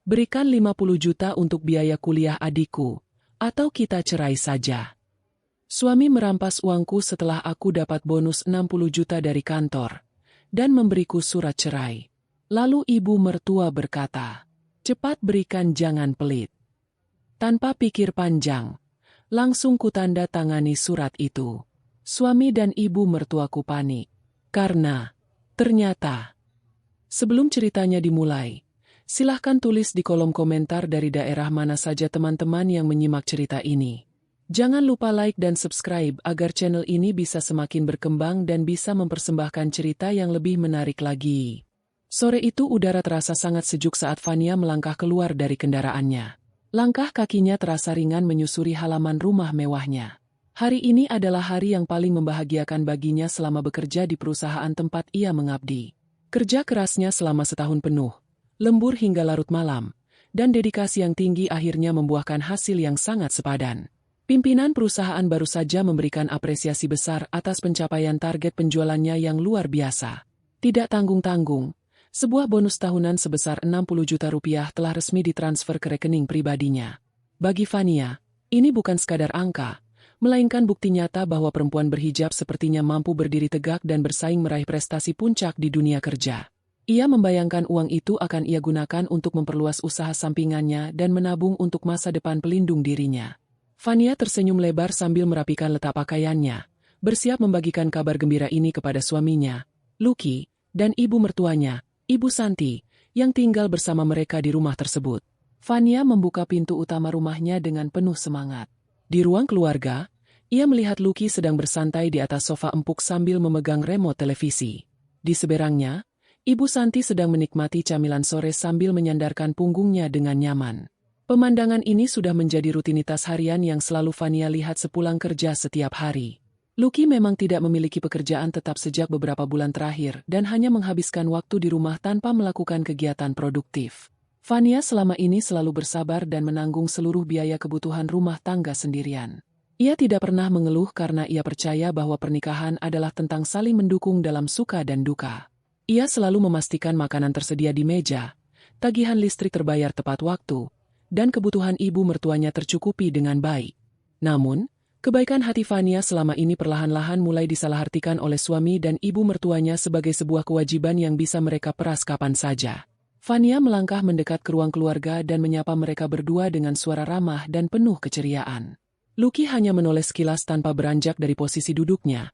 Berikan 50 juta untuk biaya kuliah adikku, atau kita cerai saja. Suami merampas uangku setelah aku dapat bonus 60 juta dari kantor, dan memberiku surat cerai. Lalu ibu mertua berkata, cepat berikan, jangan pelit. Tanpa pikir panjang, langsung kutanda tangani surat itu. Suami dan ibu mertuaku panik, karena ternyata sebelum ceritanya dimulai, silahkan tulis di kolom komentar dari daerah mana saja teman-teman yang menyimak cerita ini. Jangan lupa like dan subscribe agar channel ini bisa semakin berkembang dan bisa mempersembahkan cerita yang lebih menarik lagi. Sore itu udara terasa sangat sejuk saat Fania melangkah keluar dari kendaraannya. Langkah kakinya terasa ringan menyusuri halaman rumah mewahnya. Hari ini adalah hari yang paling membahagiakan baginya selama bekerja di perusahaan tempat ia mengabdi. Kerja kerasnya selama setahun penuh, lembur hingga larut malam, dan dedikasi yang tinggi akhirnya membuahkan hasil yang sangat sepadan. Pimpinan perusahaan baru saja memberikan apresiasi besar atas pencapaian target penjualannya yang luar biasa. Tidak tanggung-tanggung, sebuah bonus tahunan sebesar 60 juta rupiah telah resmi ditransfer ke rekening pribadinya. Bagi Fania, ini bukan sekadar angka, melainkan bukti nyata bahwa perempuan berhijab sepertinya mampu berdiri tegak dan bersaing meraih prestasi puncak di dunia kerja. Ia membayangkan uang itu akan ia gunakan untuk memperluas usaha sampingannya dan menabung untuk masa depan pelindung dirinya. Fania tersenyum lebar sambil merapikan letak pakaiannya, bersiap membagikan kabar gembira ini kepada suaminya, Lucky, dan ibu mertuanya, Ibu Santi, yang tinggal bersama mereka di rumah tersebut. Fania membuka pintu utama rumahnya dengan penuh semangat. Di ruang keluarga, ia melihat Lucky sedang bersantai di atas sofa empuk sambil memegang remote televisi. Di seberangnya, Ibu Santi sedang menikmati camilan sore sambil menyandarkan punggungnya dengan nyaman. Pemandangan ini sudah menjadi rutinitas harian yang selalu Fania lihat sepulang kerja setiap hari. Lucky memang tidak memiliki pekerjaan tetap sejak beberapa bulan terakhir dan hanya menghabiskan waktu di rumah tanpa melakukan kegiatan produktif. Fania selama ini selalu bersabar dan menanggung seluruh biaya kebutuhan rumah tangga sendirian. Ia tidak pernah mengeluh karena ia percaya bahwa pernikahan adalah tentang saling mendukung dalam suka dan duka. Ia selalu memastikan makanan tersedia di meja, tagihan listrik terbayar tepat waktu, dan kebutuhan ibu mertuanya tercukupi dengan baik. Namun, kebaikan hati Fania selama ini perlahan-lahan mulai disalahartikan oleh suami dan ibu mertuanya sebagai sebuah kewajiban yang bisa mereka peras kapan saja. Fania melangkah mendekat ke ruang keluarga dan menyapa mereka berdua dengan suara ramah dan penuh keceriaan. Lucky hanya menoleh sekilas tanpa beranjak dari posisi duduknya.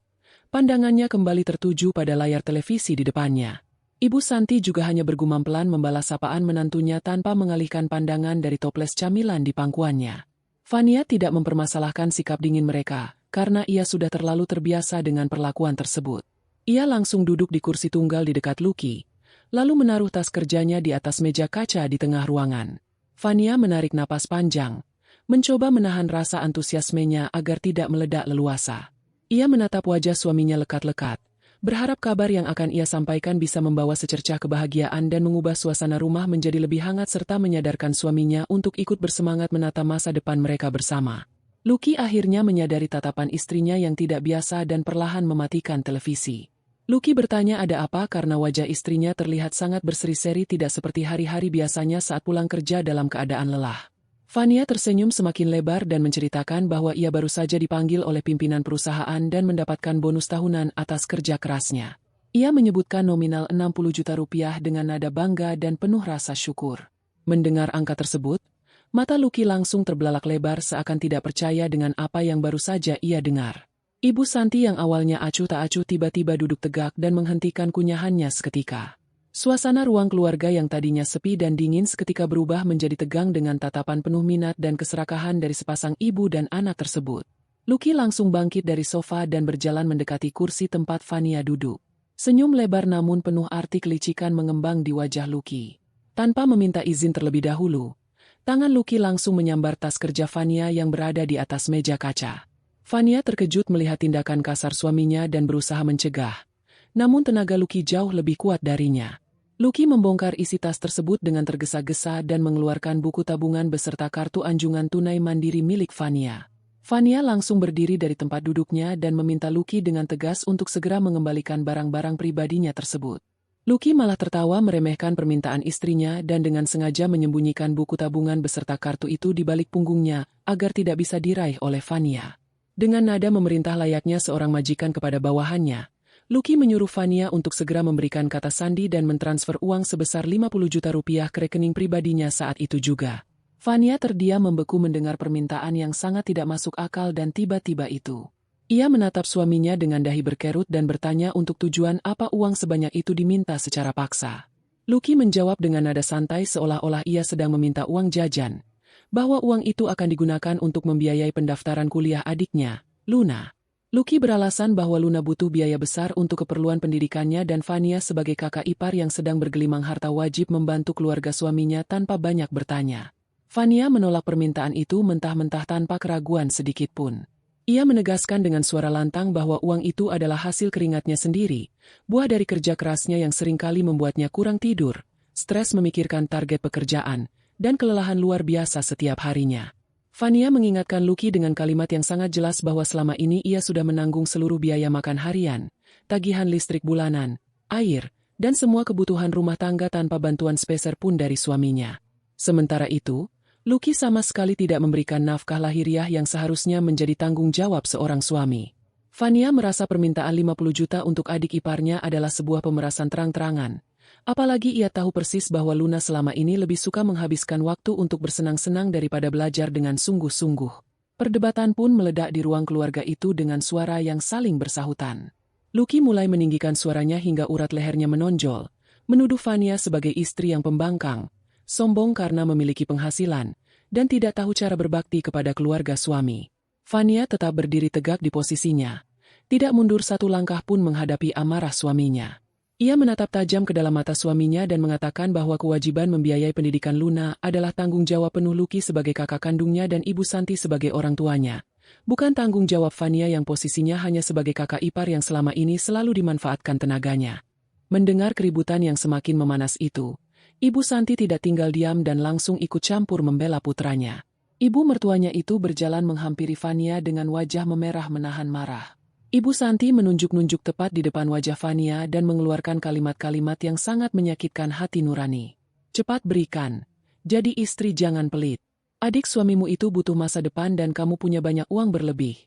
Pandangannya kembali tertuju pada layar televisi di depannya. Ibu Santi juga hanya bergumam pelan membalas sapaan menantunya tanpa mengalihkan pandangan dari toples camilan di pangkuannya. Fania tidak mempermasalahkan sikap dingin mereka, karena ia sudah terlalu terbiasa dengan perlakuan tersebut. Ia langsung duduk di kursi tunggal di dekat Lucky, lalu menaruh tas kerjanya di atas meja kaca di tengah ruangan. Fania menarik napas panjang, mencoba menahan rasa antusiasmenya agar tidak meledak leluasa. Ia menatap wajah suaminya lekat-lekat, berharap kabar yang akan ia sampaikan bisa membawa secercah kebahagiaan dan mengubah suasana rumah menjadi lebih hangat serta menyadarkan suaminya untuk ikut bersemangat menata masa depan mereka bersama. Lucky akhirnya menyadari tatapan istrinya yang tidak biasa dan perlahan mematikan televisi. Lucky bertanya ada apa karena wajah istrinya terlihat sangat berseri-seri tidak seperti hari-hari biasanya saat pulang kerja dalam keadaan lelah. Fania tersenyum semakin lebar dan menceritakan bahwa ia baru saja dipanggil oleh pimpinan perusahaan dan mendapatkan bonus tahunan atas kerja kerasnya. Ia menyebutkan nominal 60 juta rupiah dengan nada bangga dan penuh rasa syukur. Mendengar angka tersebut, mata Lucky langsung terbelalak lebar seakan tidak percaya dengan apa yang baru saja ia dengar. Ibu Santi yang awalnya acuh tak acuh tiba-tiba duduk tegak dan menghentikan kunyahannya seketika. Suasana ruang keluarga yang tadinya sepi dan dingin seketika berubah menjadi tegang dengan tatapan penuh minat dan keserakahan dari sepasang ibu dan anak tersebut. Lucky langsung bangkit dari sofa dan berjalan mendekati kursi tempat Fania duduk. Senyum lebar namun penuh arti kelicikan mengembang di wajah Lucky. Tanpa meminta izin terlebih dahulu, tangan Lucky langsung menyambar tas kerja Fania yang berada di atas meja kaca. Fania terkejut melihat tindakan kasar suaminya dan berusaha mencegah. Namun tenaga Lucky jauh lebih kuat darinya. Lucky membongkar isi tas tersebut dengan tergesa-gesa dan mengeluarkan buku tabungan beserta kartu anjungan tunai mandiri milik Fania. Fania langsung berdiri dari tempat duduknya dan meminta Lucky dengan tegas untuk segera mengembalikan barang-barang pribadinya tersebut. Lucky malah tertawa meremehkan permintaan istrinya dan dengan sengaja menyembunyikan buku tabungan beserta kartu itu di balik punggungnya agar tidak bisa diraih oleh Vania. Dengan nada memerintah layaknya seorang majikan kepada bawahannya, Lucky menyuruh Vania untuk segera memberikan kata sandi dan mentransfer uang sebesar 50 juta rupiah ke rekening pribadinya saat itu juga. Vania terdiam membeku mendengar permintaan yang sangat tidak masuk akal dan tiba-tiba itu. Ia menatap suaminya dengan dahi berkerut dan bertanya untuk tujuan apa uang sebanyak itu diminta secara paksa. Lucky menjawab dengan nada santai seolah-olah ia sedang meminta uang jajan, bahwa uang itu akan digunakan untuk membiayai pendaftaran kuliah adiknya, Luna. Lucky beralasan bahwa Luna butuh biaya besar untuk keperluan pendidikannya dan Vania sebagai kakak ipar yang sedang bergelimang harta wajib membantu keluarga suaminya tanpa banyak bertanya. Vania menolak permintaan itu mentah-mentah tanpa keraguan sedikitpun. Ia menegaskan dengan suara lantang bahwa uang itu adalah hasil keringatnya sendiri, buah dari kerja kerasnya yang seringkali membuatnya kurang tidur, stres memikirkan target pekerjaan, dan kelelahan luar biasa setiap harinya. Vania mengingatkan Lucky dengan kalimat yang sangat jelas bahwa selama ini ia sudah menanggung seluruh biaya makan harian, tagihan listrik bulanan, air, dan semua kebutuhan rumah tangga tanpa bantuan sepeser pun dari suaminya. Sementara itu, Lucky sama sekali tidak memberikan nafkah lahiriah yang seharusnya menjadi tanggung jawab seorang suami. Vania merasa permintaan 50 juta untuk adik iparnya adalah sebuah pemerasan terang-terangan. Apalagi ia tahu persis bahwa Luna selama ini lebih suka menghabiskan waktu untuk bersenang-senang daripada belajar dengan sungguh-sungguh. Perdebatan pun meledak di ruang keluarga itu dengan suara yang saling bersahutan. Lucky mulai meninggikan suaranya hingga urat lehernya menonjol, menuduh Vania sebagai istri yang pembangkang, sombong karena memiliki penghasilan, dan tidak tahu cara berbakti kepada keluarga suami. Vania tetap berdiri tegak di posisinya, tidak mundur satu langkah pun menghadapi amarah suaminya. Ia menatap tajam ke dalam mata suaminya dan mengatakan bahwa kewajiban membiayai pendidikan Luna adalah tanggung jawab penuh Lucky sebagai kakak kandungnya dan Ibu Santi sebagai orang tuanya, bukan tanggung jawab Vania yang posisinya hanya sebagai kakak ipar yang selama ini selalu dimanfaatkan tenaganya. Mendengar keributan yang semakin memanas itu, Ibu Santi tidak tinggal diam dan langsung ikut campur membela putranya. Ibu mertuanya itu berjalan menghampiri Vania dengan wajah memerah menahan marah. Ibu Santi menunjuk-nunjuk tepat di depan wajah Vania dan mengeluarkan kalimat-kalimat yang sangat menyakitkan hati nurani. Cepat berikan. Jadi istri jangan pelit. Adik suamimu itu butuh masa depan dan kamu punya banyak uang berlebih.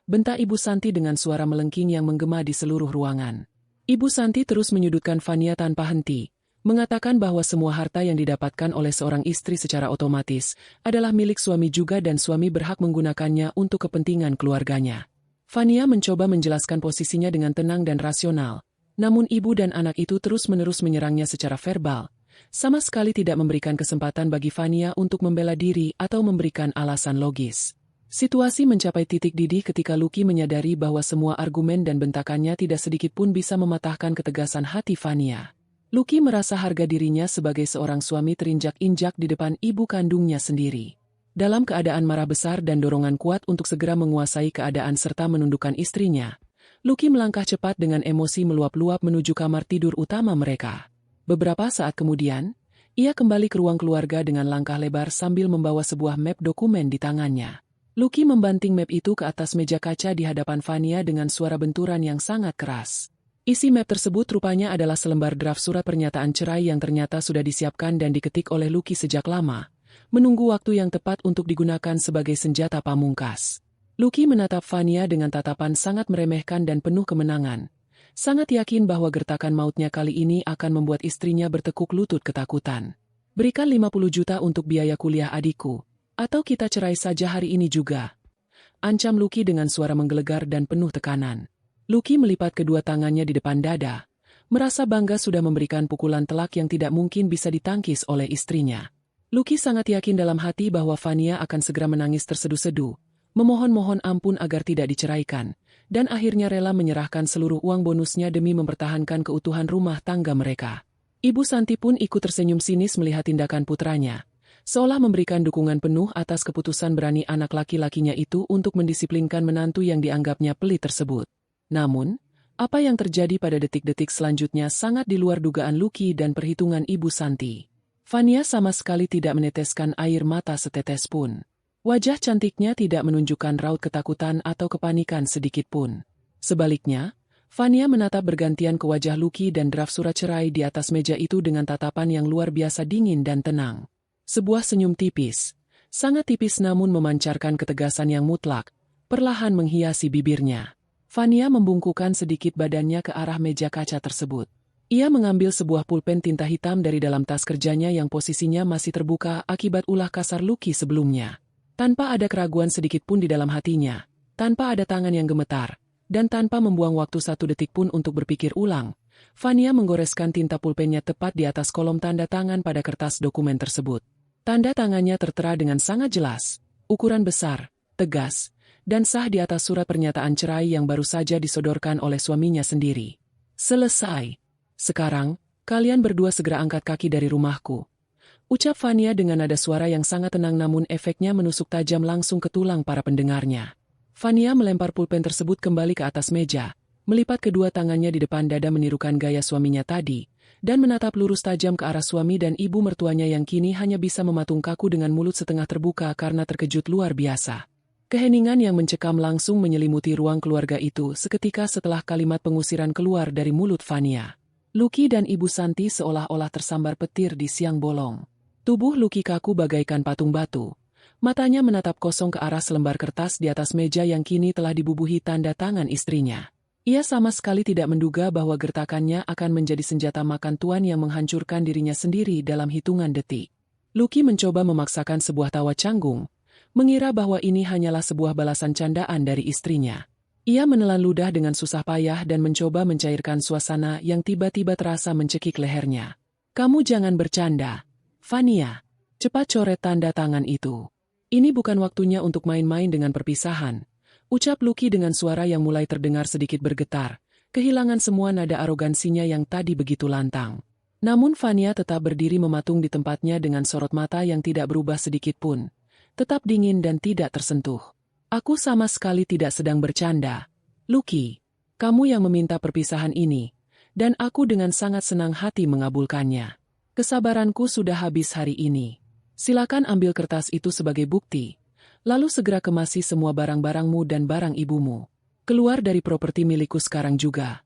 Bentak Ibu Santi dengan suara melengking yang menggema di seluruh ruangan. Ibu Santi terus menyudutkan Vania tanpa henti, mengatakan bahwa semua harta yang didapatkan oleh seorang istri secara otomatis adalah milik suami juga dan suami berhak menggunakannya untuk kepentingan keluarganya. Vania mencoba menjelaskan posisinya dengan tenang dan rasional, namun ibu dan anak itu terus-menerus menyerangnya secara verbal, sama sekali tidak memberikan kesempatan bagi Vania untuk membela diri atau memberikan alasan logis. Situasi mencapai titik didih ketika Lucky menyadari bahwa semua argumen dan bentakannya tidak sedikit pun bisa mematahkan ketegasan hati Vania. Lucky merasa harga dirinya sebagai seorang suami terinjak-injak di depan ibu kandungnya sendiri. Dalam keadaan marah besar dan dorongan kuat untuk segera menguasai keadaan serta menundukkan istrinya, Lucky melangkah cepat dengan emosi meluap-luap menuju kamar tidur utama mereka. Beberapa saat kemudian, ia kembali ke ruang keluarga dengan langkah lebar sambil membawa sebuah map dokumen di tangannya. Lucky membanting map itu ke atas meja kaca di hadapan Vania dengan suara benturan yang sangat keras. Isi map tersebut rupanya adalah selembar draft surat pernyataan cerai yang ternyata sudah disiapkan dan diketik oleh Lucky sejak lama, menunggu waktu yang tepat untuk digunakan sebagai senjata pamungkas. Lucky menatap Vania dengan tatapan sangat meremehkan dan penuh kemenangan, sangat yakin bahwa gertakan mautnya kali ini akan membuat istrinya bertekuk lutut ketakutan. Berikan 50 juta untuk biaya kuliah adikku, atau kita cerai saja hari ini juga. Ancam Lucky dengan suara menggelegar dan penuh tekanan. Lucky melipat kedua tangannya di depan dada, merasa bangga sudah memberikan pukulan telak yang tidak mungkin bisa ditangkis oleh istrinya. Lucky sangat yakin dalam hati bahwa Vania akan segera menangis terseduh-seduh, memohon-mohon ampun agar tidak diceraikan, dan akhirnya rela menyerahkan seluruh uang bonusnya demi mempertahankan keutuhan rumah tangga mereka. Ibu Santi pun ikut tersenyum sinis melihat tindakan putranya, seolah memberikan dukungan penuh atas keputusan berani anak laki-lakinya itu untuk mendisiplinkan menantu yang dianggapnya pelit tersebut. Namun, apa yang terjadi pada detik-detik selanjutnya sangat di luar dugaan Lucky dan perhitungan Ibu Santi. Vania sama sekali tidak meneteskan air mata setetes pun. Wajah cantiknya tidak menunjukkan raut ketakutan atau kepanikan sedikit pun. Sebaliknya, Fania menatap bergantian ke wajah Lucky dan draft surat cerai di atas meja itu dengan tatapan yang luar biasa dingin dan tenang. Sebuah senyum tipis, sangat tipis namun memancarkan ketegasan yang mutlak, perlahan menghiasi bibirnya. Fania membungkukkan sedikit badannya ke arah meja kaca tersebut. Ia mengambil sebuah pulpen tinta hitam dari dalam tas kerjanya yang posisinya masih terbuka akibat ulah kasar Lucky sebelumnya. Tanpa ada keraguan sedikit pun di dalam hatinya, tanpa ada tangan yang gemetar, dan tanpa membuang waktu 1 detik pun untuk berpikir ulang, Fania menggoreskan tinta pulpennya tepat di atas kolom tanda tangan pada kertas dokumen tersebut. Tanda tangannya tertera dengan sangat jelas, ukuran besar, tegas, dan sah di atas surat pernyataan cerai yang baru saja disodorkan oleh suaminya sendiri. Selesai. Sekarang, kalian berdua segera angkat kaki dari rumahku. Ucap Fania dengan nada suara yang sangat tenang namun efeknya menusuk tajam langsung ke tulang para pendengarnya. Fania melempar pulpen tersebut kembali ke atas meja, melipat kedua tangannya di depan dada menirukan gaya suaminya tadi, dan menatap lurus tajam ke arah suami dan ibu mertuanya yang kini hanya bisa mematung kaku dengan mulut setengah terbuka karena terkejut luar biasa. Keheningan yang mencekam langsung menyelimuti ruang keluarga itu seketika setelah kalimat pengusiran keluar dari mulut Fania. Lucky dan Ibu Santi seolah-olah tersambar petir di siang bolong. Tubuh Lucky kaku bagaikan patung batu. Matanya menatap kosong ke arah selembar kertas di atas meja yang kini telah dibubuhi tanda tangan istrinya. Ia sama sekali tidak menduga bahwa gertakannya akan menjadi senjata makan tuan yang menghancurkan dirinya sendiri dalam hitungan detik. Lucky mencoba memaksakan sebuah tawa canggung, mengira bahwa ini hanyalah sebuah balasan candaan dari istrinya. Ia menelan ludah dengan susah payah dan mencoba mencairkan suasana yang tiba-tiba terasa mencekik lehernya. Kamu jangan bercanda, Fania. Cepat coret tanda tangan itu. Ini bukan waktunya untuk main-main dengan perpisahan. Ucap Lucky dengan suara yang mulai terdengar sedikit bergetar, kehilangan semua nada arogansinya yang tadi begitu lantang. Namun Fania tetap berdiri mematung di tempatnya dengan sorot mata yang tidak berubah sedikit pun. Tetap dingin dan tidak tersentuh. Aku sama sekali tidak sedang bercanda. Lucky, kamu yang meminta perpisahan ini, dan aku dengan sangat senang hati mengabulkannya. Kesabaranku sudah habis hari ini. Silakan ambil kertas itu sebagai bukti, lalu segera kemasi semua barang-barangmu dan barang ibumu. Keluar dari properti milikku sekarang juga.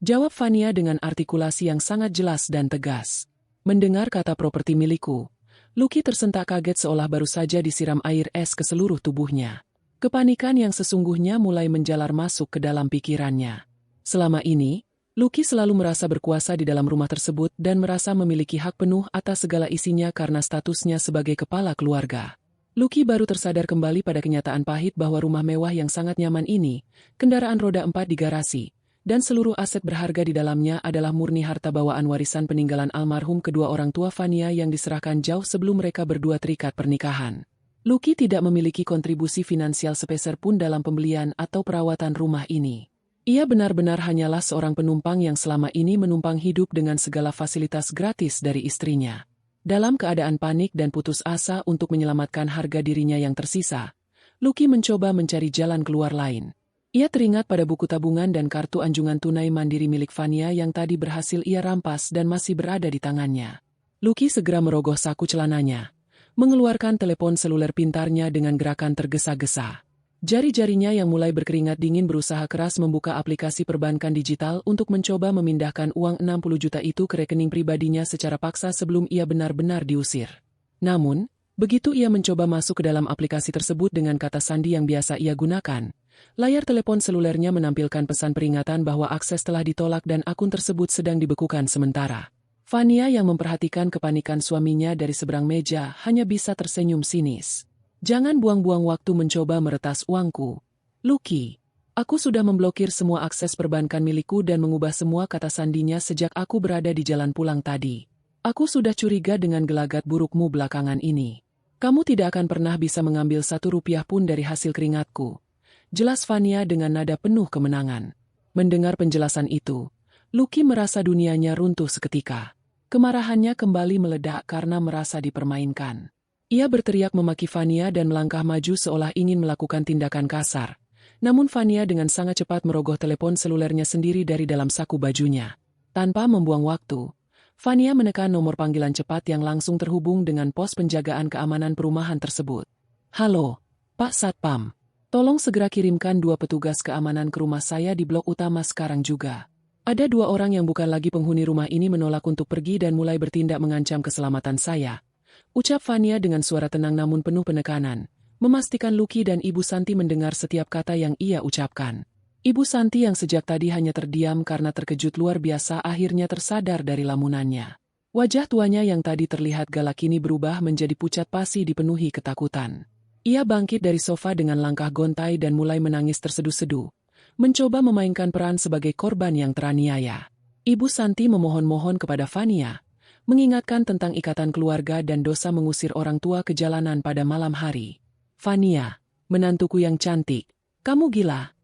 Jawab Fania dengan artikulasi yang sangat jelas dan tegas. Mendengar kata properti milikku, Lucky tersentak kaget seolah baru saja disiram air es ke seluruh tubuhnya. Kepanikan yang sesungguhnya mulai menjalar masuk ke dalam pikirannya. Selama ini, Lucky selalu merasa berkuasa di dalam rumah tersebut dan merasa memiliki hak penuh atas segala isinya karena statusnya sebagai kepala keluarga. Lucky baru tersadar kembali pada kenyataan pahit bahwa rumah mewah yang sangat nyaman ini, kendaraan roda 4 di garasi, dan seluruh aset berharga di dalamnya adalah murni harta bawaan warisan peninggalan almarhum kedua orang tua Fania yang diserahkan jauh sebelum mereka berdua terikat pernikahan. Lucky tidak memiliki kontribusi finansial sepeser pun dalam pembelian atau perawatan rumah ini. Ia benar-benar hanyalah seorang penumpang yang selama ini menumpang hidup dengan segala fasilitas gratis dari istrinya. Dalam keadaan panik dan putus asa untuk menyelamatkan harga dirinya yang tersisa, Lucky mencoba mencari jalan keluar lain. Ia teringat pada buku tabungan dan kartu anjungan tunai mandiri milik Fania yang tadi berhasil ia rampas dan masih berada di tangannya. Lucky segera merogoh saku celananya, mengeluarkan telepon seluler pintarnya dengan gerakan tergesa-gesa. Jari-jarinya yang mulai berkeringat dingin berusaha keras membuka aplikasi perbankan digital untuk mencoba memindahkan uang 60 juta itu ke rekening pribadinya secara paksa sebelum ia benar-benar diusir. Namun, begitu ia mencoba masuk ke dalam aplikasi tersebut dengan kata sandi yang biasa ia gunakan, layar telepon selulernya menampilkan pesan peringatan bahwa akses telah ditolak dan akun tersebut sedang dibekukan sementara. Fania yang memperhatikan kepanikan suaminya dari seberang meja hanya bisa tersenyum sinis. Jangan buang-buang waktu mencoba meretas uangku. Lucky, aku sudah memblokir semua akses perbankan milikku dan mengubah semua kata sandinya sejak aku berada di jalan pulang tadi. Aku sudah curiga dengan gelagat burukmu belakangan ini. Kamu tidak akan pernah bisa mengambil 1 rupiah pun dari hasil keringatku. Jelas Fania dengan nada penuh kemenangan. Mendengar penjelasan itu, Lucky merasa dunianya runtuh seketika. Kemarahannya kembali meledak karena merasa dipermainkan. Ia berteriak memaki Fania dan melangkah maju seolah ingin melakukan tindakan kasar. Namun Fania dengan sangat cepat merogoh telepon selulernya sendiri dari dalam saku bajunya. Tanpa membuang waktu, Fania menekan nomor panggilan cepat yang langsung terhubung dengan pos penjagaan keamanan perumahan tersebut. Halo, Pak Satpam. Tolong segera kirimkan 2 petugas keamanan ke rumah saya di blok utama sekarang juga. Ada 2 orang yang bukan lagi penghuni rumah ini menolak untuk pergi dan mulai bertindak mengancam keselamatan saya. Ucap Fania dengan suara tenang namun penuh penekanan, memastikan Lucky dan Ibu Santi mendengar setiap kata yang ia ucapkan. Ibu Santi yang sejak tadi hanya terdiam karena terkejut luar biasa akhirnya tersadar dari lamunannya. Wajah tuanya yang tadi terlihat galak kini berubah menjadi pucat pasi dipenuhi ketakutan. Ia bangkit dari sofa dengan langkah gontai dan mulai menangis terseduh-seduh, mencoba memainkan peran sebagai korban yang teraniaya. Ibu Santi memohon-mohon kepada Fania, mengingatkan tentang ikatan keluarga dan dosa mengusir orang tua ke jalanan pada malam hari. Fania, menantuku yang cantik, kamu gila.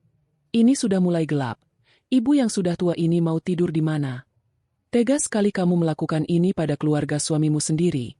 Ini sudah mulai gelap. Ibu yang sudah tua ini mau tidur di mana? Tega sekali kamu melakukan ini pada keluarga suamimu sendiri.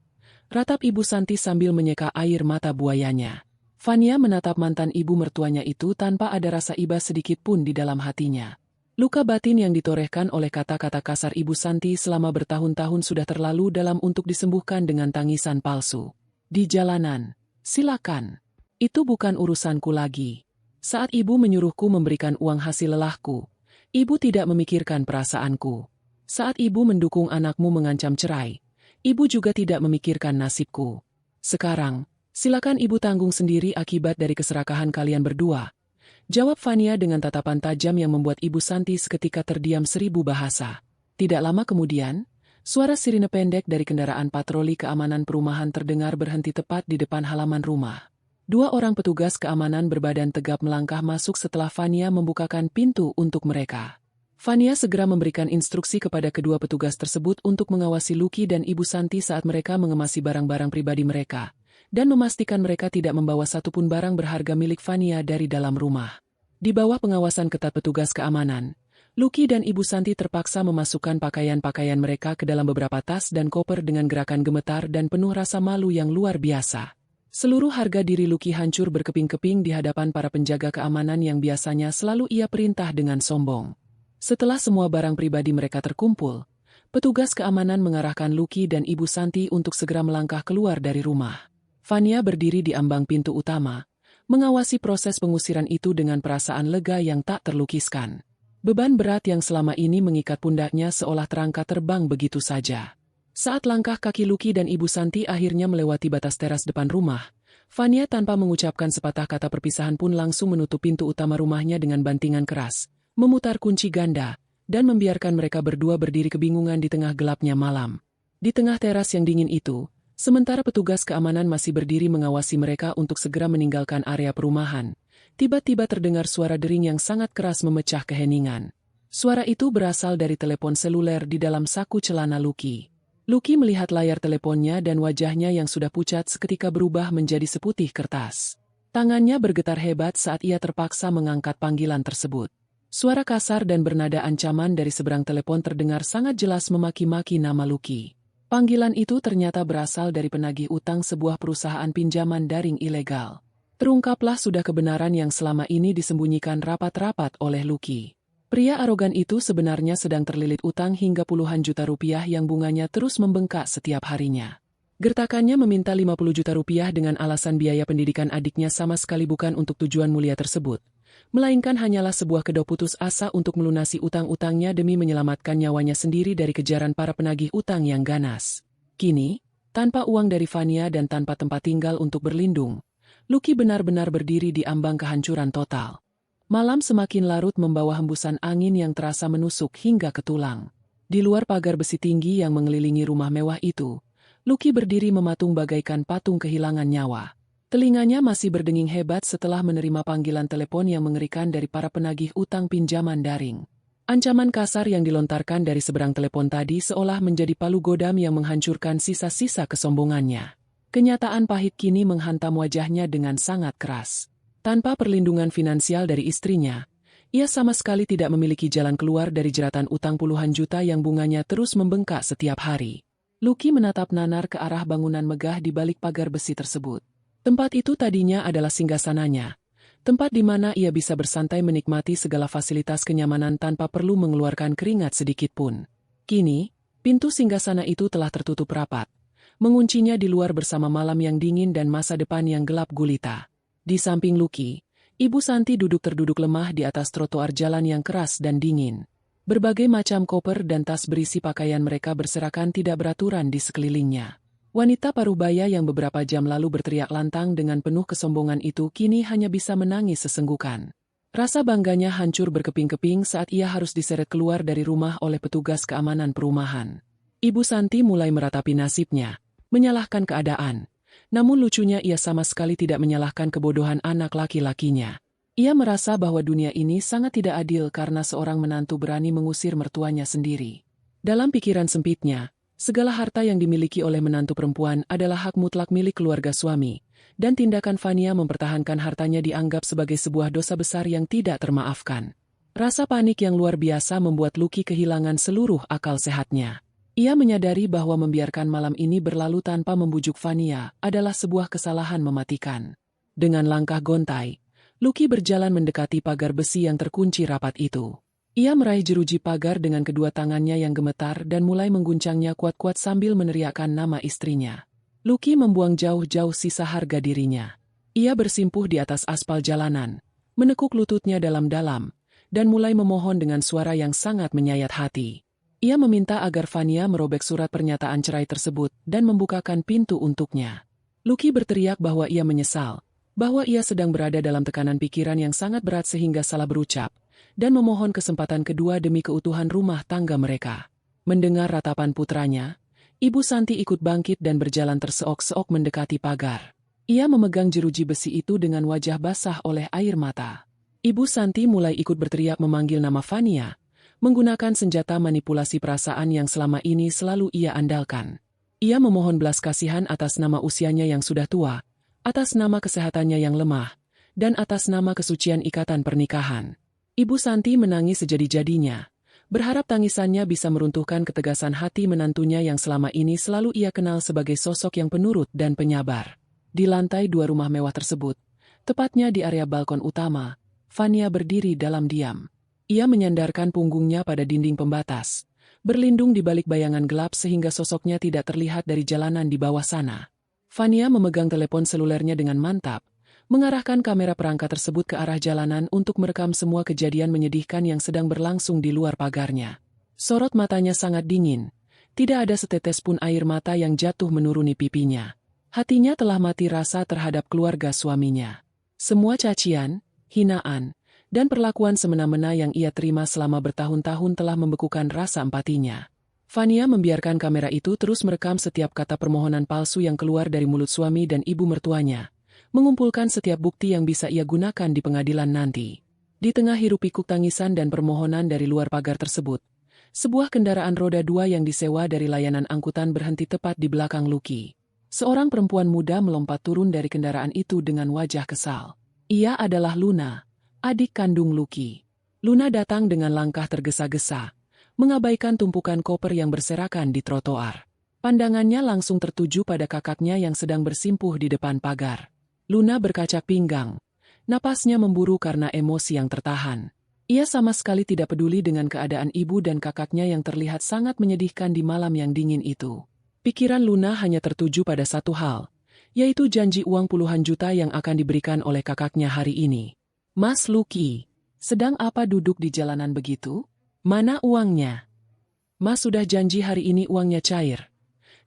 Ratap Ibu Santi sambil menyeka air mata buayanya. Fania menatap mantan ibu mertuanya itu tanpa ada rasa iba sedikit pun di dalam hatinya. Luka batin yang ditorehkan oleh kata-kata kasar Ibu Santi selama bertahun-tahun sudah terlalu dalam untuk disembuhkan dengan tangisan palsu. Di jalanan, silakan. Itu bukan urusanku lagi. Saat ibu menyuruhku memberikan uang hasil lelahku, ibu tidak memikirkan perasaanku. Saat ibu mendukung anakmu mengancam cerai, ibu juga tidak memikirkan nasibku. Sekarang, silakan ibu tanggung sendiri akibat dari keserakahan kalian berdua. Jawab Fania dengan tatapan tajam yang membuat Ibu Santi seketika terdiam 1000 bahasa. Tidak lama kemudian, suara sirine pendek dari kendaraan patroli keamanan perumahan terdengar berhenti tepat di depan halaman rumah. 2 orang petugas keamanan berbadan tegap melangkah masuk setelah Fania membukakan pintu untuk mereka. Fania segera memberikan instruksi kepada kedua petugas tersebut untuk mengawasi Lucky dan Ibu Santi saat mereka mengemasi barang-barang pribadi mereka, dan memastikan mereka tidak membawa satupun barang berharga milik Fania dari dalam rumah. Di bawah pengawasan ketat petugas keamanan, Lucky dan Ibu Santi terpaksa memasukkan pakaian-pakaian mereka ke dalam beberapa tas dan koper dengan gerakan gemetar dan penuh rasa malu yang luar biasa. Seluruh harga diri Lucky hancur berkeping-keping di hadapan para penjaga keamanan yang biasanya selalu ia perintah dengan sombong. Setelah semua barang pribadi mereka terkumpul, petugas keamanan mengarahkan Lucky dan Ibu Santi untuk segera melangkah keluar dari rumah. Fania berdiri di ambang pintu utama, mengawasi proses pengusiran itu dengan perasaan lega yang tak terlukiskan. Beban berat yang selama ini mengikat pundaknya seolah terangkat terbang begitu saja. Saat langkah kaki Lucky dan Ibu Santi akhirnya melewati batas teras depan rumah, Fania tanpa mengucapkan sepatah kata perpisahan pun langsung menutup pintu utama rumahnya dengan bantingan keras, memutar kunci ganda, dan membiarkan mereka berdua berdiri kebingungan di tengah gelapnya malam. Di tengah teras yang dingin itu, sementara petugas keamanan masih berdiri mengawasi mereka untuk segera meninggalkan area perumahan, tiba-tiba terdengar suara dering yang sangat keras memecah keheningan. Suara itu berasal dari telepon seluler di dalam saku celana Lucky. Lucky melihat layar teleponnya dan wajahnya yang sudah pucat seketika berubah menjadi seputih kertas. Tangannya bergetar hebat saat ia terpaksa mengangkat panggilan tersebut. Suara kasar dan bernada ancaman dari seberang telepon terdengar sangat jelas memaki-maki nama Lucky. Panggilan itu ternyata berasal dari penagih utang sebuah perusahaan pinjaman daring ilegal. Terungkaplah sudah kebenaran yang selama ini disembunyikan rapat-rapat oleh Lucky. Pria arogan itu sebenarnya sedang terlilit utang hingga puluhan juta rupiah yang bunganya terus membengkak setiap harinya. Gertakannya meminta 50 juta rupiah dengan alasan biaya pendidikan adiknya sama sekali bukan untuk tujuan mulia tersebut, melainkan hanyalah sebuah kedok putus asa untuk melunasi utang-utangnya demi menyelamatkan nyawanya sendiri dari kejaran para penagih utang yang ganas. Kini, tanpa uang dari Fania dan tanpa tempat tinggal untuk berlindung, Lucky benar-benar berdiri di ambang kehancuran total. Malam semakin larut membawa hembusan angin yang terasa menusuk hingga ke tulang. Di luar pagar besi tinggi yang mengelilingi rumah mewah itu, Lucky berdiri mematung bagaikan patung kehilangan nyawa. Telinganya masih berdenging hebat setelah menerima panggilan telepon yang mengerikan dari para penagih utang pinjaman daring. Ancaman kasar yang dilontarkan dari seberang telepon tadi seolah menjadi palu godam yang menghancurkan sisa-sisa kesombongannya. Kenyataan pahit kini menghantam wajahnya dengan sangat keras. Tanpa perlindungan finansial dari istrinya, ia sama sekali tidak memiliki jalan keluar dari jeratan utang puluhan juta yang bunganya terus membengkak setiap hari. Lucky menatap nanar ke arah bangunan megah di balik pagar besi tersebut. Tempat itu tadinya adalah singgasananya, tempat di mana ia bisa bersantai menikmati segala fasilitas kenyamanan tanpa perlu mengeluarkan keringat sedikit pun. Kini, pintu singgasana itu telah tertutup rapat, menguncinya di luar bersama malam yang dingin dan masa depan yang gelap gulita. Di samping Lucky, Ibu Santi duduk terduduk lemah di atas trotoar jalan yang keras dan dingin. Berbagai macam koper dan tas berisi pakaian mereka berserakan tidak beraturan di sekelilingnya. Wanita parubaya yang beberapa jam lalu berteriak lantang dengan penuh kesombongan itu kini hanya bisa menangis sesenggukan. Rasa bangganya hancur berkeping-keping saat ia harus diseret keluar dari rumah oleh petugas keamanan perumahan. Ibu Santi mulai meratapi nasibnya, menyalahkan keadaan. Namun lucunya ia sama sekali tidak menyalahkan kebodohan anak laki-lakinya. Ia merasa bahwa dunia ini sangat tidak adil karena seorang menantu berani mengusir mertuanya sendiri. Dalam pikiran sempitnya, segala harta yang dimiliki oleh menantu perempuan adalah hak mutlak milik keluarga suami, dan tindakan Fania mempertahankan hartanya dianggap sebagai sebuah dosa besar yang tidak termaafkan. Rasa panik yang luar biasa membuat Lucky kehilangan seluruh akal sehatnya. Ia menyadari bahwa membiarkan malam ini berlalu tanpa membujuk Fania adalah sebuah kesalahan mematikan. Dengan langkah gontai, Lucky berjalan mendekati pagar besi yang terkunci rapat itu. Ia meraih jeruji pagar dengan kedua tangannya yang gemetar dan mulai mengguncangnya kuat-kuat sambil meneriakkan nama istrinya. Lucky membuang jauh-jauh sisa harga dirinya. Ia bersimpuh di atas aspal jalanan, menekuk lututnya dalam-dalam, dan mulai memohon dengan suara yang sangat menyayat hati. Ia meminta agar Fania merobek surat pernyataan cerai tersebut dan membukakan pintu untuknya. Lucky berteriak bahwa ia menyesal, bahwa ia sedang berada dalam tekanan pikiran yang sangat berat sehingga salah berucap, dan memohon kesempatan kedua demi keutuhan rumah tangga mereka. Mendengar ratapan putranya, Ibu Santi ikut bangkit dan berjalan terseok-seok mendekati pagar. Ia memegang jeruji besi itu dengan wajah basah oleh air mata. Ibu Santi mulai ikut berteriak memanggil nama Fania, menggunakan senjata manipulasi perasaan yang selama ini selalu ia andalkan. Ia memohon belas kasihan atas nama usianya yang sudah tua, atas nama kesehatannya yang lemah, dan atas nama kesucian ikatan pernikahan. Ibu Santi menangis sejadi-jadinya, berharap tangisannya bisa meruntuhkan ketegasan hati menantunya yang selama ini selalu ia kenal sebagai sosok yang penurut dan penyabar. Di lantai 2 rumah mewah tersebut, tepatnya di area balkon utama, Fania berdiri dalam diam. Ia menyandarkan punggungnya pada dinding pembatas, berlindung di balik bayangan gelap sehingga sosoknya tidak terlihat dari jalanan di bawah sana. Fania memegang telepon selulernya dengan mantap, mengarahkan kamera perangkat tersebut ke arah jalanan untuk merekam semua kejadian menyedihkan yang sedang berlangsung di luar pagarnya. Sorot matanya sangat dingin, tidak ada setetes pun air mata yang jatuh menuruni pipinya. Hatinya telah mati rasa terhadap keluarga suaminya. Semua cacian, hinaan, dan perlakuan semena-mena yang ia terima selama bertahun-tahun telah membekukan rasa empatinya. Fania membiarkan kamera itu terus merekam setiap kata permohonan palsu yang keluar dari mulut suami dan ibu mertuanya, mengumpulkan setiap bukti yang bisa ia gunakan di pengadilan nanti. Di tengah hiruk-pikuk tangisan dan permohonan dari luar pagar tersebut, sebuah kendaraan roda 2 yang disewa dari layanan angkutan berhenti tepat di belakang Lucky. Seorang perempuan muda melompat turun dari kendaraan itu dengan wajah kesal. Ia adalah Luna, adik kandung Lucky. Luna datang dengan langkah tergesa-gesa, mengabaikan tumpukan koper yang berserakan di trotoar. Pandangannya langsung tertuju pada kakaknya yang sedang bersimpuh di depan pagar. Luna berkacak pinggang. Napasnya memburu karena emosi yang tertahan. Ia sama sekali tidak peduli dengan keadaan ibu dan kakaknya yang terlihat sangat menyedihkan di malam yang dingin itu. Pikiran Luna hanya tertuju pada satu hal, yaitu janji uang puluhan juta yang akan diberikan oleh kakaknya hari ini. Mas Lucky, sedang apa duduk di jalanan begitu? Mana uangnya? Mas sudah janji hari ini uangnya cair.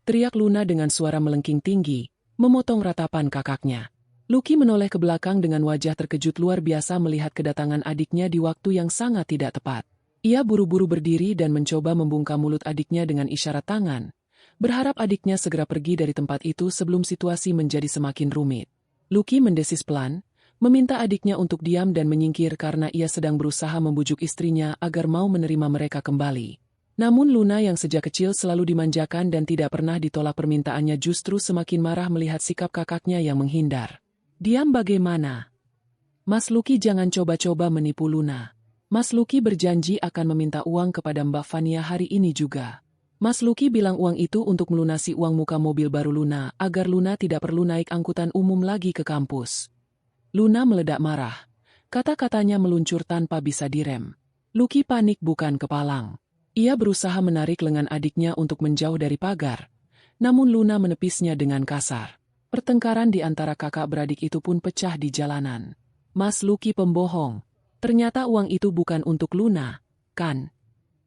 Teriak Luna dengan suara melengking tinggi, memotong ratapan kakaknya. Lucky menoleh ke belakang dengan wajah terkejut luar biasa melihat kedatangan adiknya di waktu yang sangat tidak tepat. Ia buru-buru berdiri dan mencoba membungkam mulut adiknya dengan isyarat tangan, berharap adiknya segera pergi dari tempat itu sebelum situasi menjadi semakin rumit. Lucky mendesis pelan, meminta adiknya untuk diam dan menyingkir karena ia sedang berusaha membujuk istrinya agar mau menerima mereka kembali. Namun Luna yang sejak kecil selalu dimanjakan dan tidak pernah ditolak permintaannya justru semakin marah melihat sikap kakaknya yang menghindar. Diam bagaimana? Mas Lucky jangan coba-coba menipu Luna. Mas Lucky berjanji akan meminta uang kepada Mbak Fania hari ini juga. Mas Lucky bilang uang itu untuk melunasi uang muka mobil baru Luna agar Luna tidak perlu naik angkutan umum lagi ke kampus. Luna meledak marah. Kata-katanya meluncur tanpa bisa direm. Lucky panik bukan kepalang. Ia berusaha menarik lengan adiknya untuk menjauh dari pagar. Namun Luna menepisnya dengan kasar. Pertengkaran di antara kakak beradik itu pun pecah di jalanan. Mas Lucky pembohong. Ternyata uang itu bukan untuk Luna, kan?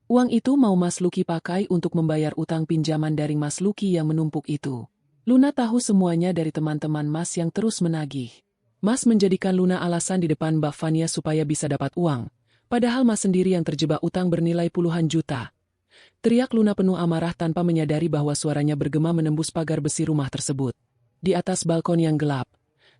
Uang itu mau Mas Lucky pakai untuk membayar utang pinjaman dari Mas Lucky yang menumpuk itu. Luna tahu semuanya dari teman-teman Mas yang terus menagih. Mas menjadikan Luna alasan di depan Mbak Fania supaya bisa dapat uang, padahal Mas sendiri yang terjebak utang bernilai puluhan juta. Teriak Luna penuh amarah tanpa menyadari bahwa suaranya bergema menembus pagar besi rumah tersebut. Di atas balkon yang gelap,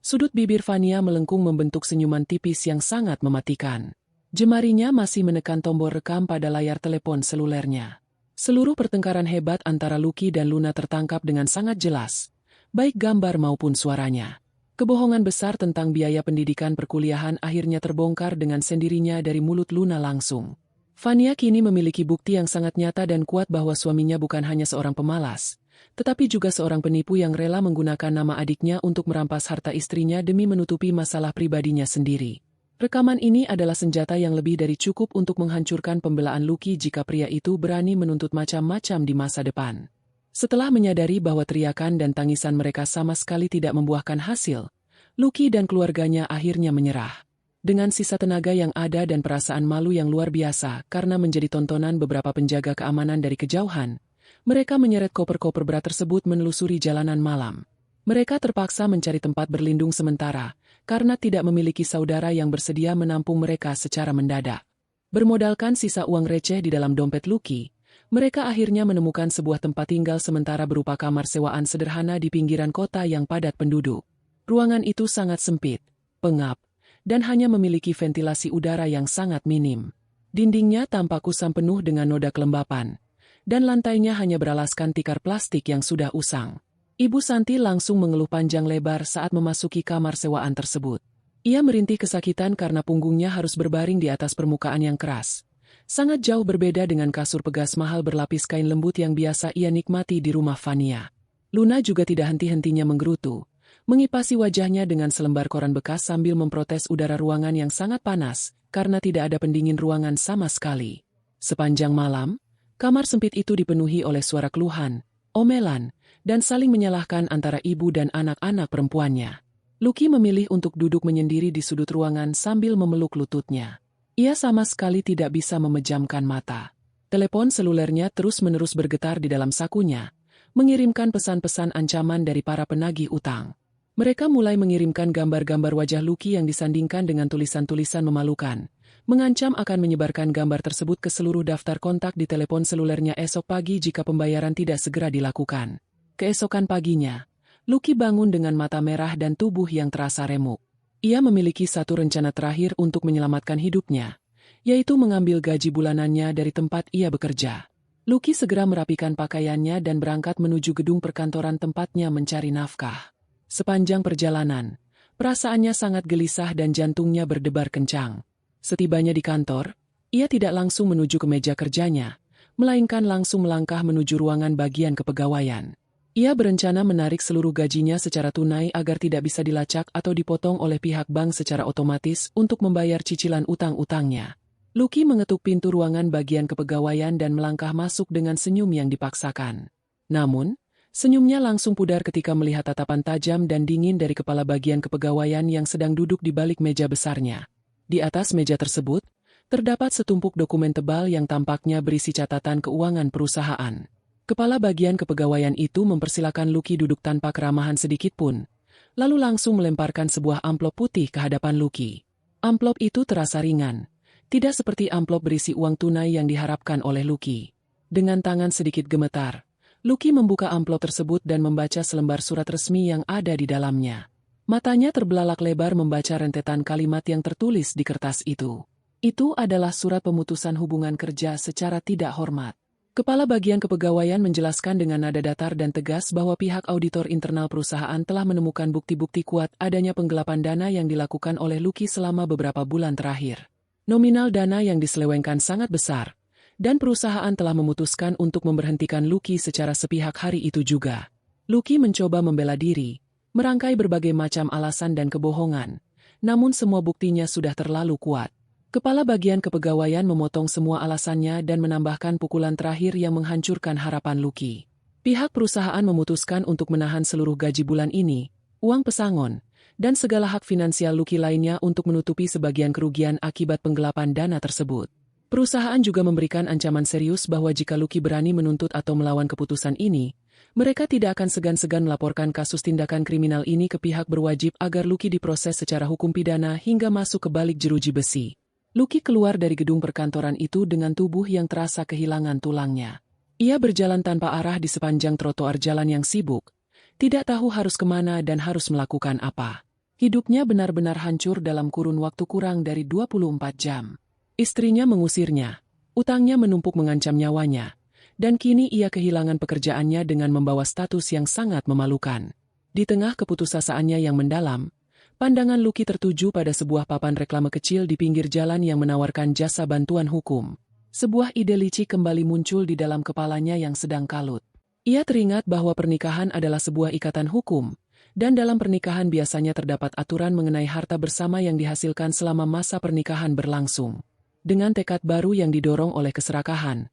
sudut bibir Fania melengkung membentuk senyuman tipis yang sangat mematikan. Jemarinya masih menekan tombol rekam pada layar telepon selulernya. Seluruh pertengkaran hebat antara Lucky dan Luna tertangkap dengan sangat jelas, baik gambar maupun suaranya. Kebohongan besar tentang biaya pendidikan perkuliahan akhirnya terbongkar dengan sendirinya dari mulut Luna langsung. Fania kini memiliki bukti yang sangat nyata dan kuat bahwa suaminya bukan hanya seorang pemalas, tetapi juga seorang penipu yang rela menggunakan nama adiknya untuk merampas harta istrinya demi menutupi masalah pribadinya sendiri. Rekaman ini adalah senjata yang lebih dari cukup untuk menghancurkan pembelaan Lucky jika pria itu berani menuntut macam-macam di masa depan. Setelah menyadari bahwa teriakan dan tangisan mereka sama sekali tidak membuahkan hasil, Lucky dan keluarganya akhirnya menyerah. Dengan sisa tenaga yang ada dan perasaan malu yang luar biasa karena menjadi tontonan beberapa penjaga keamanan dari kejauhan, mereka menyeret koper-koper berat tersebut menelusuri jalanan malam. Mereka terpaksa mencari tempat berlindung sementara, karena tidak memiliki saudara yang bersedia menampung mereka secara mendadak. Bermodalkan sisa uang receh di dalam dompet Lucky, mereka akhirnya menemukan sebuah tempat tinggal sementara berupa kamar sewaan sederhana di pinggiran kota yang padat penduduk. Ruangan itu sangat sempit, pengap, dan hanya memiliki ventilasi udara yang sangat minim. Dindingnya tampak kusam penuh dengan noda kelembapan, dan lantainya hanya beralaskan tikar plastik yang sudah usang. Ibu Santi langsung mengeluh panjang lebar saat memasuki kamar sewaan tersebut. Ia merintih kesakitan karena punggungnya harus berbaring di atas permukaan yang keras. Sangat jauh berbeda dengan kasur pegas mahal berlapis kain lembut yang biasa ia nikmati di rumah Fania. Luna juga tidak henti-hentinya menggerutu, mengipasi wajahnya dengan selembar koran bekas sambil memprotes udara ruangan yang sangat panas, karena tidak ada pendingin ruangan sama sekali. Sepanjang malam, kamar sempit itu dipenuhi oleh suara keluhan, omelan, dan saling menyalahkan antara ibu dan anak-anak perempuannya. Lucky memilih untuk duduk menyendiri di sudut ruangan sambil memeluk lututnya. Ia sama sekali tidak bisa memejamkan mata. Telepon selulernya terus-menerus bergetar di dalam sakunya, mengirimkan pesan-pesan ancaman dari para penagih utang. Mereka mulai mengirimkan gambar-gambar wajah Lucky yang disandingkan dengan tulisan-tulisan memalukan, mengancam akan menyebarkan gambar tersebut ke seluruh daftar kontak di telepon selulernya esok pagi jika pembayaran tidak segera dilakukan. Keesokan paginya, Lucky bangun dengan mata merah dan tubuh yang terasa remuk. Ia memiliki satu rencana terakhir untuk menyelamatkan hidupnya, yaitu mengambil gaji bulanannya dari tempat ia bekerja. Lucky segera merapikan pakaiannya dan berangkat menuju gedung perkantoran tempatnya mencari nafkah. Sepanjang perjalanan, perasaannya sangat gelisah dan jantungnya berdebar kencang. Setibanya di kantor, ia tidak langsung menuju ke meja kerjanya, melainkan langsung melangkah menuju ruangan bagian kepegawaian. Ia berencana menarik seluruh gajinya secara tunai agar tidak bisa dilacak atau dipotong oleh pihak bank secara otomatis untuk membayar cicilan utang-utangnya. Lucky mengetuk pintu ruangan bagian kepegawaian dan melangkah masuk dengan senyum yang dipaksakan. Namun, senyumnya langsung pudar ketika melihat tatapan tajam dan dingin dari kepala bagian kepegawaian yang sedang duduk di balik meja besarnya. Di atas meja tersebut, terdapat setumpuk dokumen tebal yang tampaknya berisi catatan keuangan perusahaan. Kepala bagian kepegawaian itu mempersilakan Lucky duduk tanpa keramahan sedikitpun, lalu langsung melemparkan sebuah amplop putih ke hadapan Lucky. Amplop itu terasa ringan, tidak seperti amplop berisi uang tunai yang diharapkan oleh Lucky. Dengan tangan sedikit gemetar, Lucky membuka amplop tersebut dan membaca selembar surat resmi yang ada di dalamnya. Matanya terbelalak lebar membaca rentetan kalimat yang tertulis di kertas itu. Itu adalah surat pemutusan hubungan kerja secara tidak hormat. Kepala bagian kepegawaian menjelaskan dengan nada datar dan tegas bahwa pihak auditor internal perusahaan telah menemukan bukti-bukti kuat adanya penggelapan dana yang dilakukan oleh Lucky selama beberapa bulan terakhir. Nominal dana yang diselewengkan sangat besar, dan perusahaan telah memutuskan untuk memberhentikan Lucky secara sepihak hari itu juga. Lucky mencoba membela diri, merangkai berbagai macam alasan dan kebohongan, namun semua buktinya sudah terlalu kuat. Kepala bagian kepegawaian memotong semua alasannya dan menambahkan pukulan terakhir yang menghancurkan harapan Lucky. Pihak perusahaan memutuskan untuk menahan seluruh gaji bulan ini, uang pesangon, dan segala hak finansial Lucky lainnya untuk menutupi sebagian kerugian akibat penggelapan dana tersebut. Perusahaan juga memberikan ancaman serius bahwa jika Lucky berani menuntut atau melawan keputusan ini, mereka tidak akan segan-segan melaporkan kasus tindakan kriminal ini ke pihak berwajib agar Lucky diproses secara hukum pidana hingga masuk ke balik jeruji besi. Lucky keluar dari gedung perkantoran itu dengan tubuh yang terasa kehilangan tulangnya. Ia berjalan tanpa arah di sepanjang trotoar jalan yang sibuk, tidak tahu harus kemana dan harus melakukan apa. Hidupnya benar-benar hancur dalam kurun waktu kurang dari 24 jam. Istrinya mengusirnya, utangnya menumpuk mengancam nyawanya, dan kini ia kehilangan pekerjaannya dengan membawa status yang sangat memalukan. Di tengah keputusasaan yang mendalam, pandangan Lucky tertuju pada sebuah papan reklame kecil di pinggir jalan yang menawarkan jasa bantuan hukum. Sebuah ide licik kembali muncul di dalam kepalanya yang sedang kalut. Ia teringat bahwa pernikahan adalah sebuah ikatan hukum, dan dalam pernikahan biasanya terdapat aturan mengenai harta bersama yang dihasilkan selama masa pernikahan berlangsung. Dengan tekad baru yang didorong oleh keserakahan,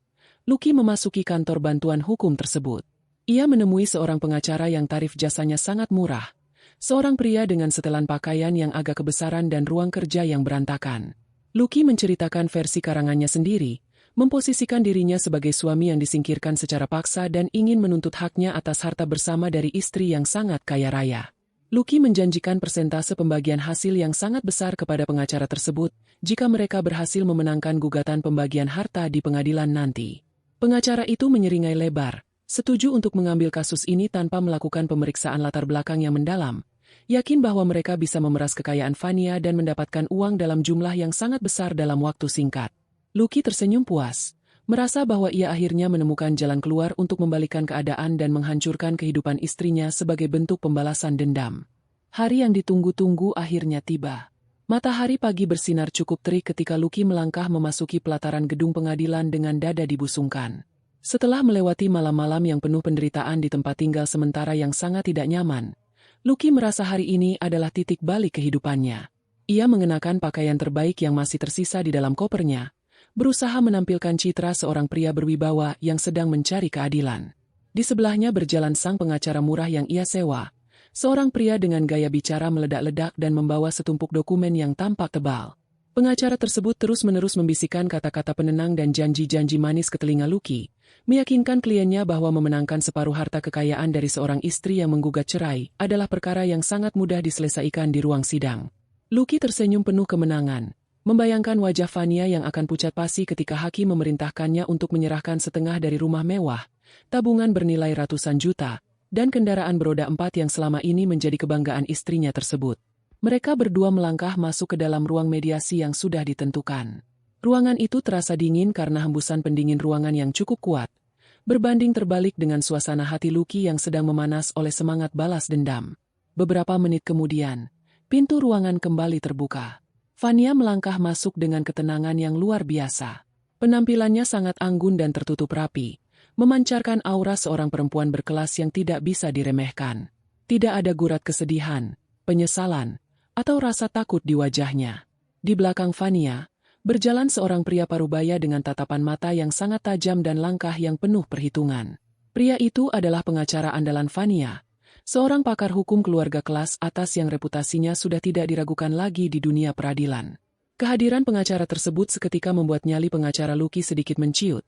Lucky memasuki kantor bantuan hukum tersebut. Ia menemui seorang pengacara yang tarif jasanya sangat murah, seorang pria dengan setelan pakaian yang agak kebesaran dan ruang kerja yang berantakan. Lucky menceritakan versi karangannya sendiri, memposisikan dirinya sebagai suami yang disingkirkan secara paksa dan ingin menuntut haknya atas harta bersama dari istri yang sangat kaya raya. Lucky menjanjikan persentase pembagian hasil yang sangat besar kepada pengacara tersebut jika mereka berhasil memenangkan gugatan pembagian harta di pengadilan nanti. Pengacara itu menyeringai lebar, setuju untuk mengambil kasus ini tanpa melakukan pemeriksaan latar belakang yang mendalam, yakin bahwa mereka bisa memeras kekayaan Vania dan mendapatkan uang dalam jumlah yang sangat besar dalam waktu singkat. Lucky tersenyum puas, merasa bahwa ia akhirnya menemukan jalan keluar untuk membalikan keadaan dan menghancurkan kehidupan istrinya sebagai bentuk pembalasan dendam. Hari yang ditunggu-tunggu akhirnya tiba. Matahari pagi bersinar cukup terik ketika Lucky melangkah memasuki pelataran gedung pengadilan dengan dada dibusungkan. Setelah melewati malam-malam yang penuh penderitaan di tempat tinggal sementara yang sangat tidak nyaman, Lucky merasa hari ini adalah titik balik kehidupannya. Ia mengenakan pakaian terbaik yang masih tersisa di dalam kopernya, berusaha menampilkan citra seorang pria berwibawa yang sedang mencari keadilan. Di sebelahnya berjalan sang pengacara murah yang ia sewa, seorang pria dengan gaya bicara meledak-ledak dan membawa setumpuk dokumen yang tampak tebal. Pengacara tersebut terus-menerus membisikkan kata-kata penenang dan janji-janji manis ke telinga Lucky, meyakinkan kliennya bahwa memenangkan separuh harta kekayaan dari seorang istri yang menggugat cerai adalah perkara yang sangat mudah diselesaikan di ruang sidang. Lucky tersenyum penuh kemenangan, membayangkan wajah Vania yang akan pucat pasi ketika hakim memerintahkannya untuk menyerahkan setengah dari rumah mewah, tabungan bernilai ratusan juta, dan kendaraan beroda 4 yang selama ini menjadi kebanggaan istrinya tersebut. Mereka berdua melangkah masuk ke dalam ruang mediasi yang sudah ditentukan. Ruangan itu terasa dingin karena hembusan pendingin ruangan yang cukup kuat, berbanding terbalik dengan suasana hati Lucky yang sedang memanas oleh semangat balas dendam. Beberapa menit kemudian, pintu ruangan kembali terbuka. Vania melangkah masuk dengan ketenangan yang luar biasa. Penampilannya sangat anggun dan tertutup rapi, memancarkan aura seorang perempuan berkelas yang tidak bisa diremehkan. Tidak ada gurat kesedihan, penyesalan, atau rasa takut di wajahnya. Di belakang Vania, berjalan seorang pria parubaya dengan tatapan mata yang sangat tajam dan langkah yang penuh perhitungan. Pria itu adalah pengacara andalan Vania, seorang pakar hukum keluarga kelas atas yang reputasinya sudah tidak diragukan lagi di dunia peradilan. Kehadiran pengacara tersebut seketika membuat nyali pengacara Lucky sedikit menciut.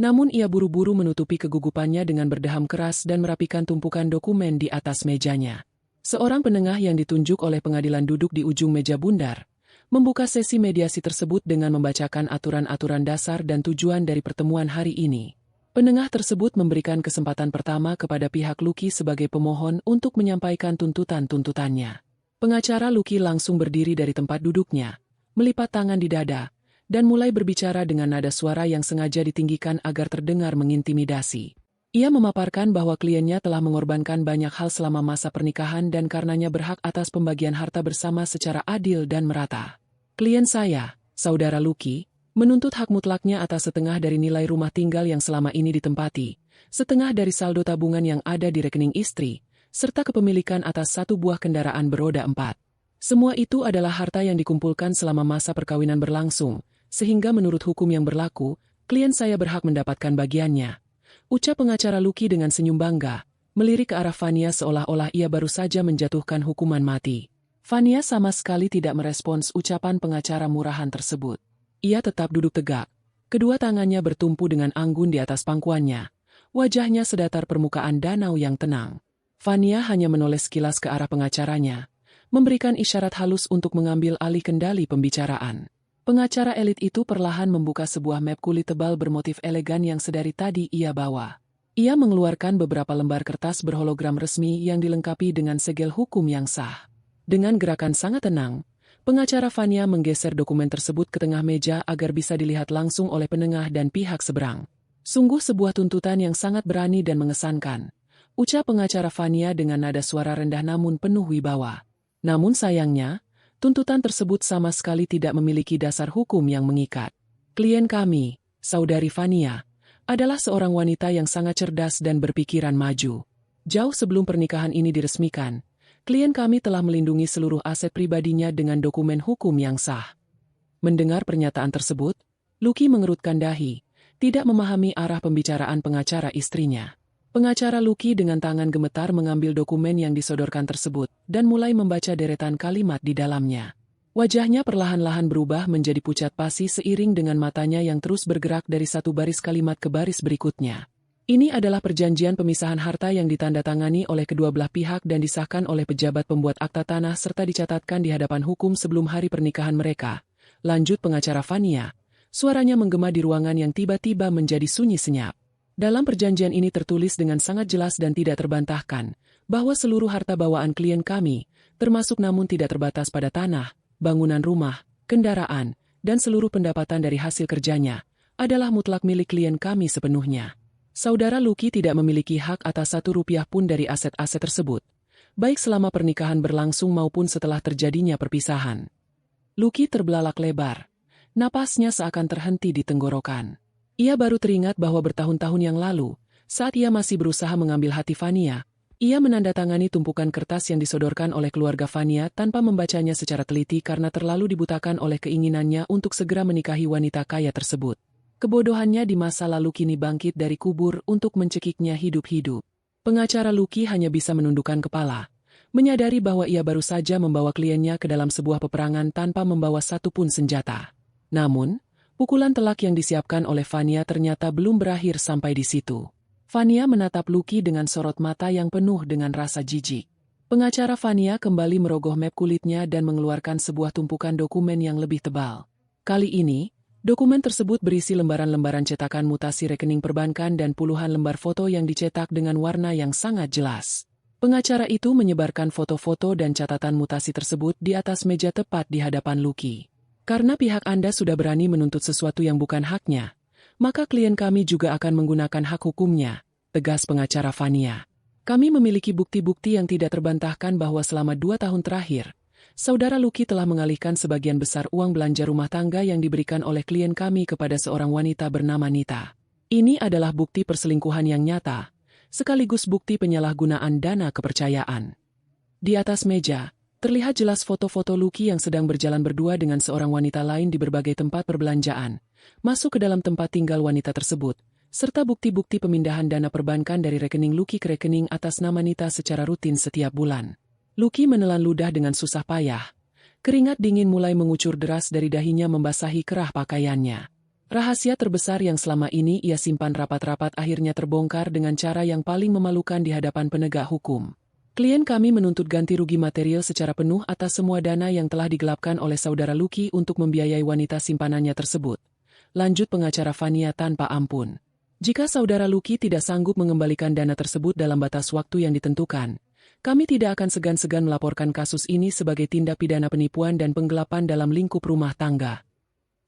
Namun ia buru-buru menutupi kegugupannya dengan berdeham keras dan merapikan tumpukan dokumen di atas mejanya. Seorang penengah yang ditunjuk oleh pengadilan duduk di ujung meja bundar, membuka sesi mediasi tersebut dengan membacakan aturan-aturan dasar dan tujuan dari pertemuan hari ini. Penengah tersebut memberikan kesempatan pertama kepada pihak Lucky sebagai pemohon untuk menyampaikan tuntutan-tuntutannya. Pengacara Lucky langsung berdiri dari tempat duduknya, melipat tangan di dada, dan mulai berbicara dengan nada suara yang sengaja ditinggikan agar terdengar mengintimidasi. Ia memaparkan bahwa kliennya telah mengorbankan banyak hal selama masa pernikahan dan karenanya berhak atas pembagian harta bersama secara adil dan merata. Klien saya, Saudara Lucky, menuntut hak mutlaknya atas setengah dari nilai rumah tinggal yang selama ini ditempati, setengah dari saldo tabungan yang ada di rekening istri, serta kepemilikan atas satu buah kendaraan beroda 4. Semua itu adalah harta yang dikumpulkan selama masa perkawinan berlangsung, sehingga menurut hukum yang berlaku, klien saya berhak mendapatkan bagiannya. Ucap pengacara Lucky dengan senyum bangga, melirik ke arah Vania seolah-olah ia baru saja menjatuhkan hukuman mati. Fania sama sekali tidak merespons ucapan pengacara murahan tersebut. Ia tetap duduk tegak. Kedua tangannya bertumpu dengan anggun di atas pangkuannya. Wajahnya sedatar permukaan danau yang tenang. Fania hanya menoleh sekilas ke arah pengacaranya, memberikan isyarat halus untuk mengambil alih kendali pembicaraan. Pengacara elit itu perlahan membuka sebuah map kulit tebal bermotif elegan yang sedari tadi ia bawa. Ia mengeluarkan beberapa lembar kertas berhologram resmi yang dilengkapi dengan segel hukum yang sah. Dengan gerakan sangat tenang, pengacara Fania menggeser dokumen tersebut ke tengah meja agar bisa dilihat langsung oleh penengah dan pihak seberang. Sungguh sebuah tuntutan yang sangat berani dan mengesankan, ucap pengacara Fania dengan nada suara rendah namun penuh wibawa. Namun sayangnya, tuntutan tersebut sama sekali tidak memiliki dasar hukum yang mengikat. Klien kami, Saudari Fania, adalah seorang wanita yang sangat cerdas dan berpikiran maju. Jauh sebelum pernikahan ini diresmikan, klien kami telah melindungi seluruh aset pribadinya dengan dokumen hukum yang sah. Mendengar pernyataan tersebut, Lucky mengerutkan dahi, tidak memahami arah pembicaraan pengacara istrinya. Pengacara Lucky dengan tangan gemetar mengambil dokumen yang disodorkan tersebut dan mulai membaca deretan kalimat di dalamnya. Wajahnya perlahan-lahan berubah menjadi pucat pasi seiring dengan matanya yang terus bergerak dari satu baris kalimat ke baris berikutnya. Ini adalah perjanjian pemisahan harta yang ditandatangani oleh kedua belah pihak dan disahkan oleh pejabat pembuat akta tanah serta dicatatkan di hadapan hukum sebelum hari pernikahan mereka. Lanjut pengacara Fania, suaranya menggema di ruangan yang tiba-tiba menjadi sunyi senyap. Dalam perjanjian ini tertulis dengan sangat jelas dan tidak terbantahkan, bahwa seluruh harta bawaan klien kami, termasuk namun tidak terbatas pada tanah, bangunan rumah, kendaraan, dan seluruh pendapatan dari hasil kerjanya, adalah mutlak milik klien kami sepenuhnya. Saudara Lucky tidak memiliki hak atas Rp1 pun dari aset-aset tersebut, baik selama pernikahan berlangsung maupun setelah terjadinya perpisahan. Lucky terbelalak lebar. Napasnya seakan terhenti di tenggorokan. Ia baru teringat bahwa bertahun-tahun yang lalu, saat ia masih berusaha mengambil hati Fania, ia menandatangani tumpukan kertas yang disodorkan oleh keluarga Fania tanpa membacanya secara teliti karena terlalu dibutakan oleh keinginannya untuk segera menikahi wanita kaya tersebut. Kebodohannya di masa lalu kini bangkit dari kubur untuk mencekiknya hidup-hidup. Pengacara Lucky hanya bisa menundukkan kepala, menyadari bahwa ia baru saja membawa kliennya ke dalam sebuah peperangan tanpa membawa satupun senjata. Namun, pukulan telak yang disiapkan oleh Fania ternyata belum berakhir sampai di situ. Fania menatap Lucky dengan sorot mata yang penuh dengan rasa jijik. Pengacara Fania kembali merogoh map kulitnya dan mengeluarkan sebuah tumpukan dokumen yang lebih tebal. Kali ini, dokumen tersebut berisi lembaran-lembaran cetakan mutasi rekening perbankan dan puluhan lembar foto yang dicetak dengan warna yang sangat jelas. Pengacara itu menyebarkan foto-foto dan catatan mutasi tersebut di atas meja tepat di hadapan Lucky. Karena pihak Anda sudah berani menuntut sesuatu yang bukan haknya, maka klien kami juga akan menggunakan hak hukumnya, tegas pengacara Fania. Kami memiliki bukti-bukti yang tidak terbantahkan bahwa selama 2 tahun terakhir, Saudara Lucky telah mengalihkan sebagian besar uang belanja rumah tangga yang diberikan oleh klien kami kepada seorang wanita bernama Nita. Ini adalah bukti perselingkuhan yang nyata, sekaligus bukti penyalahgunaan dana kepercayaan. Di atas meja, terlihat jelas foto-foto Lucky yang sedang berjalan berdua dengan seorang wanita lain di berbagai tempat perbelanjaan, masuk ke dalam tempat tinggal wanita tersebut, serta bukti-bukti pemindahan dana perbankan dari rekening Lucky ke rekening atas nama Nita secara rutin setiap bulan. Lucky menelan ludah dengan susah payah. Keringat dingin mulai mengucur deras dari dahinya membasahi kerah pakaiannya. Rahasia terbesar yang selama ini ia simpan rapat-rapat akhirnya terbongkar dengan cara yang paling memalukan di hadapan penegak hukum. Klien kami menuntut ganti rugi material secara penuh atas semua dana yang telah digelapkan oleh saudara Lucky untuk membiayai wanita simpanannya tersebut. Lanjut pengacara Fania tanpa ampun. Jika saudara Lucky tidak sanggup mengembalikan dana tersebut dalam batas waktu yang ditentukan, kami tidak akan segan-segan melaporkan kasus ini sebagai tindak pidana penipuan dan penggelapan dalam lingkup rumah tangga.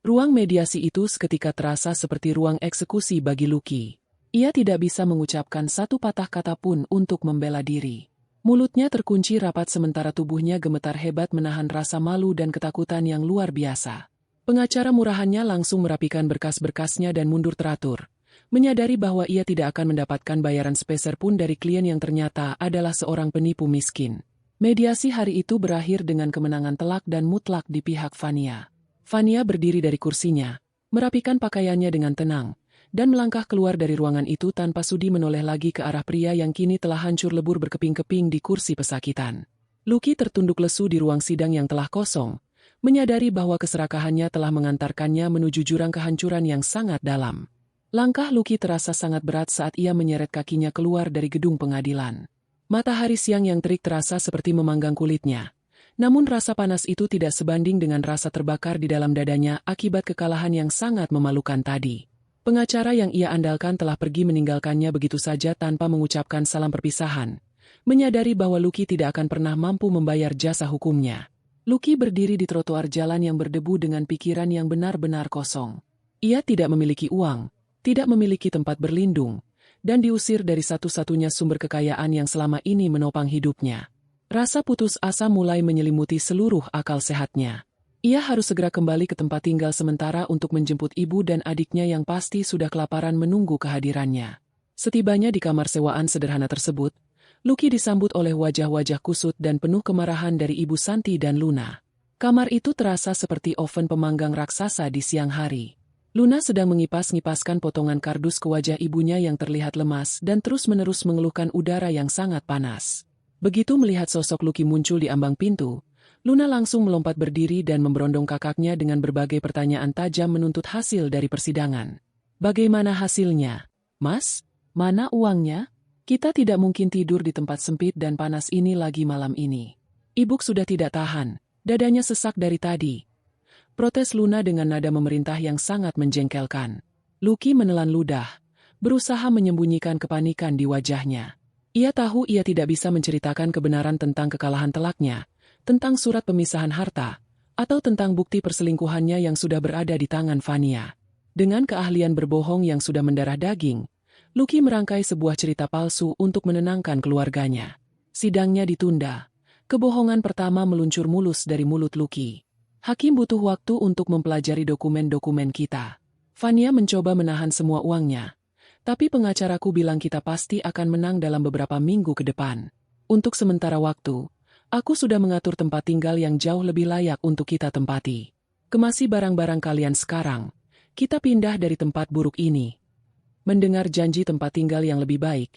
Ruang mediasi itu seketika terasa seperti ruang eksekusi bagi Lucky. Ia tidak bisa mengucapkan satu patah kata pun untuk membela diri. Mulutnya terkunci rapat sementara tubuhnya gemetar hebat menahan rasa malu dan ketakutan yang luar biasa. Pengacara murahannya langsung merapikan berkas-berkasnya dan mundur teratur, menyadari bahwa ia tidak akan mendapatkan bayaran sepeser pun dari klien yang ternyata adalah seorang penipu miskin. Mediasi hari itu berakhir dengan kemenangan telak dan mutlak di pihak Fania. Fania berdiri dari kursinya, merapikan pakaiannya dengan tenang, dan melangkah keluar dari ruangan itu tanpa sudi menoleh lagi ke arah pria yang kini telah hancur lebur berkeping-keping di kursi pesakitan. Lucky tertunduk lesu di ruang sidang yang telah kosong, menyadari bahwa keserakahannya telah mengantarkannya menuju jurang kehancuran yang sangat dalam. Langkah Lucky terasa sangat berat saat ia menyeret kakinya keluar dari gedung pengadilan. Matahari siang yang terik terasa seperti memanggang kulitnya. Namun rasa panas itu tidak sebanding dengan rasa terbakar di dalam dadanya akibat kekalahan yang sangat memalukan tadi. Pengacara yang ia andalkan telah pergi meninggalkannya begitu saja tanpa mengucapkan salam perpisahan. Menyadari bahwa Lucky tidak akan pernah mampu membayar jasa hukumnya. Lucky berdiri di trotoar jalan yang berdebu dengan pikiran yang benar-benar kosong. Ia tidak memiliki uang, tidak memiliki tempat berlindung, dan diusir dari satu-satunya sumber kekayaan yang selama ini menopang hidupnya. Rasa putus asa mulai menyelimuti seluruh akal sehatnya. Ia harus segera kembali ke tempat tinggal sementara untuk menjemput ibu dan adiknya yang pasti sudah kelaparan menunggu kehadirannya. Setibanya di kamar sewaan sederhana tersebut, Lucky disambut oleh wajah-wajah kusut dan penuh kemarahan dari Ibu Santi dan Luna. Kamar itu terasa seperti oven pemanggang raksasa di siang hari. Luna sedang mengipas-ngipaskan potongan kardus ke wajah ibunya yang terlihat lemas dan terus-menerus mengeluhkan udara yang sangat panas. Begitu melihat sosok Lucky muncul di ambang pintu, Luna langsung melompat berdiri dan memberondong kakaknya dengan berbagai pertanyaan tajam menuntut hasil dari persidangan. Bagaimana hasilnya? Mas, mana uangnya? Kita tidak mungkin tidur di tempat sempit dan panas ini lagi malam ini. Ibu sudah tidak tahan, dadanya sesak dari tadi. Protes Luna dengan nada memerintah yang sangat menjengkelkan. Lucky menelan ludah, berusaha menyembunyikan kepanikan di wajahnya. Ia tahu ia tidak bisa menceritakan kebenaran tentang kekalahan telaknya, tentang surat pemisahan harta, atau tentang bukti perselingkuhannya yang sudah berada di tangan Vania. Dengan keahlian berbohong yang sudah mendarah daging, Lucky merangkai sebuah cerita palsu untuk menenangkan keluarganya. Sidangnya ditunda. Kebohongan pertama meluncur mulus dari mulut Lucky. Hakim butuh waktu untuk mempelajari dokumen-dokumen kita. Vania mencoba menahan semua uangnya. Tapi pengacaraku bilang kita pasti akan menang dalam beberapa minggu ke depan. Untuk sementara waktu, aku sudah mengatur tempat tinggal yang jauh lebih layak untuk kita tempati. Kemasi barang-barang kalian sekarang. Kita pindah dari tempat buruk ini. Mendengar janji tempat tinggal yang lebih baik,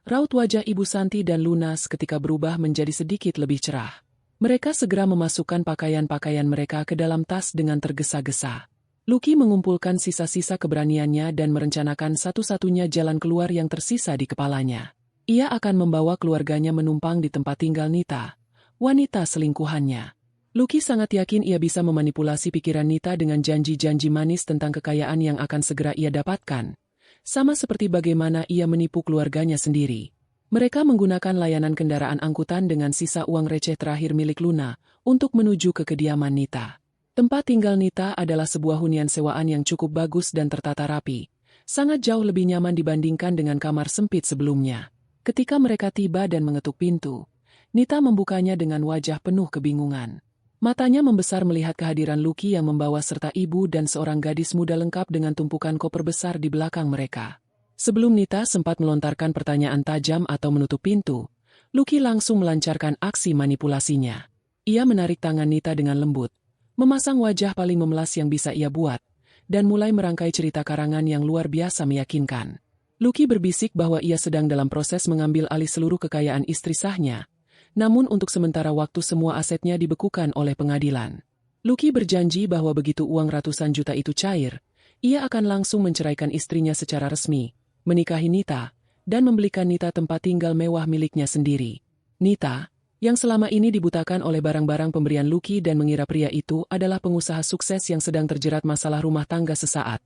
raut wajah Ibu Santi dan Luna seketika berubah menjadi sedikit lebih cerah. Mereka segera memasukkan pakaian-pakaian mereka ke dalam tas dengan tergesa-gesa. Lucky mengumpulkan sisa-sisa keberaniannya dan merencanakan satu-satunya jalan keluar yang tersisa di kepalanya. Ia akan membawa keluarganya menumpang di tempat tinggal Nita, wanita selingkuhannya. Lucky sangat yakin ia bisa memanipulasi pikiran Nita dengan janji-janji manis tentang kekayaan yang akan segera ia dapatkan. Sama seperti bagaimana ia menipu keluarganya sendiri. Mereka menggunakan layanan kendaraan angkutan dengan sisa uang receh terakhir milik Luna untuk menuju ke kediaman Nita. Tempat tinggal Nita adalah sebuah hunian sewaan yang cukup bagus dan tertata rapi. Sangat jauh lebih nyaman dibandingkan dengan kamar sempit sebelumnya. Ketika mereka tiba dan mengetuk pintu, Nita membukanya dengan wajah penuh kebingungan. Matanya membesar melihat kehadiran Lucky yang membawa serta ibu dan seorang gadis muda lengkap dengan tumpukan koper besar di belakang mereka. Sebelum Nita sempat melontarkan pertanyaan tajam atau menutup pintu, Lucky langsung melancarkan aksi manipulasinya. Ia menarik tangan Nita dengan lembut, memasang wajah paling memelas yang bisa ia buat, dan mulai merangkai cerita karangan yang luar biasa meyakinkan. Lucky berbisik bahwa ia sedang dalam proses mengambil alih seluruh kekayaan istri sahnya, namun untuk sementara waktu semua asetnya dibekukan oleh pengadilan. Lucky berjanji bahwa begitu uang ratusan juta itu cair, ia akan langsung menceraikan istrinya secara resmi, menikahi Nita, dan membelikan Nita tempat tinggal mewah miliknya sendiri. Nita, yang selama ini dibutakan oleh barang-barang pemberian Lucky dan mengira pria itu adalah pengusaha sukses yang sedang terjerat masalah rumah tangga sesaat,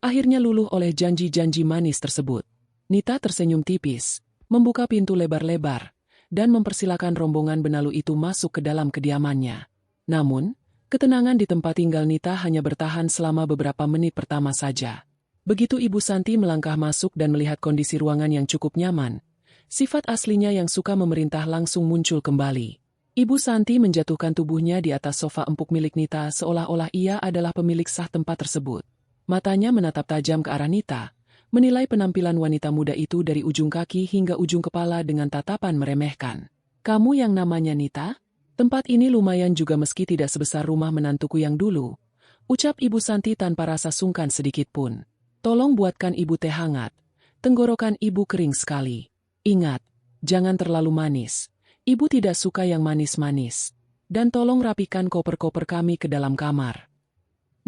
akhirnya luluh oleh janji-janji manis tersebut. Nita tersenyum tipis, membuka pintu lebar-lebar, dan mempersilakan rombongan benalu itu masuk ke dalam kediamannya. Namun, ketenangan di tempat tinggal Nita hanya bertahan selama beberapa menit pertama saja. Begitu Ibu Santi melangkah masuk dan melihat kondisi ruangan yang cukup nyaman, sifat aslinya yang suka memerintah langsung muncul kembali. Ibu Santi menjatuhkan tubuhnya di atas sofa empuk milik Nita seolah-olah ia adalah pemilik sah tempat tersebut. Matanya menatap tajam ke arah Nita, menilai penampilan wanita muda itu dari ujung kaki hingga ujung kepala dengan tatapan meremehkan. Kamu yang namanya Nita? Tempat ini lumayan juga meski tidak sebesar rumah menantuku yang dulu, ucap Ibu Santi tanpa rasa sungkan sedikit pun. Tolong buatkan ibu teh hangat. Tenggorokan ibu kering sekali. Ingat, jangan terlalu manis. Ibu tidak suka yang manis-manis. Dan tolong rapikan koper-koper kami ke dalam kamar.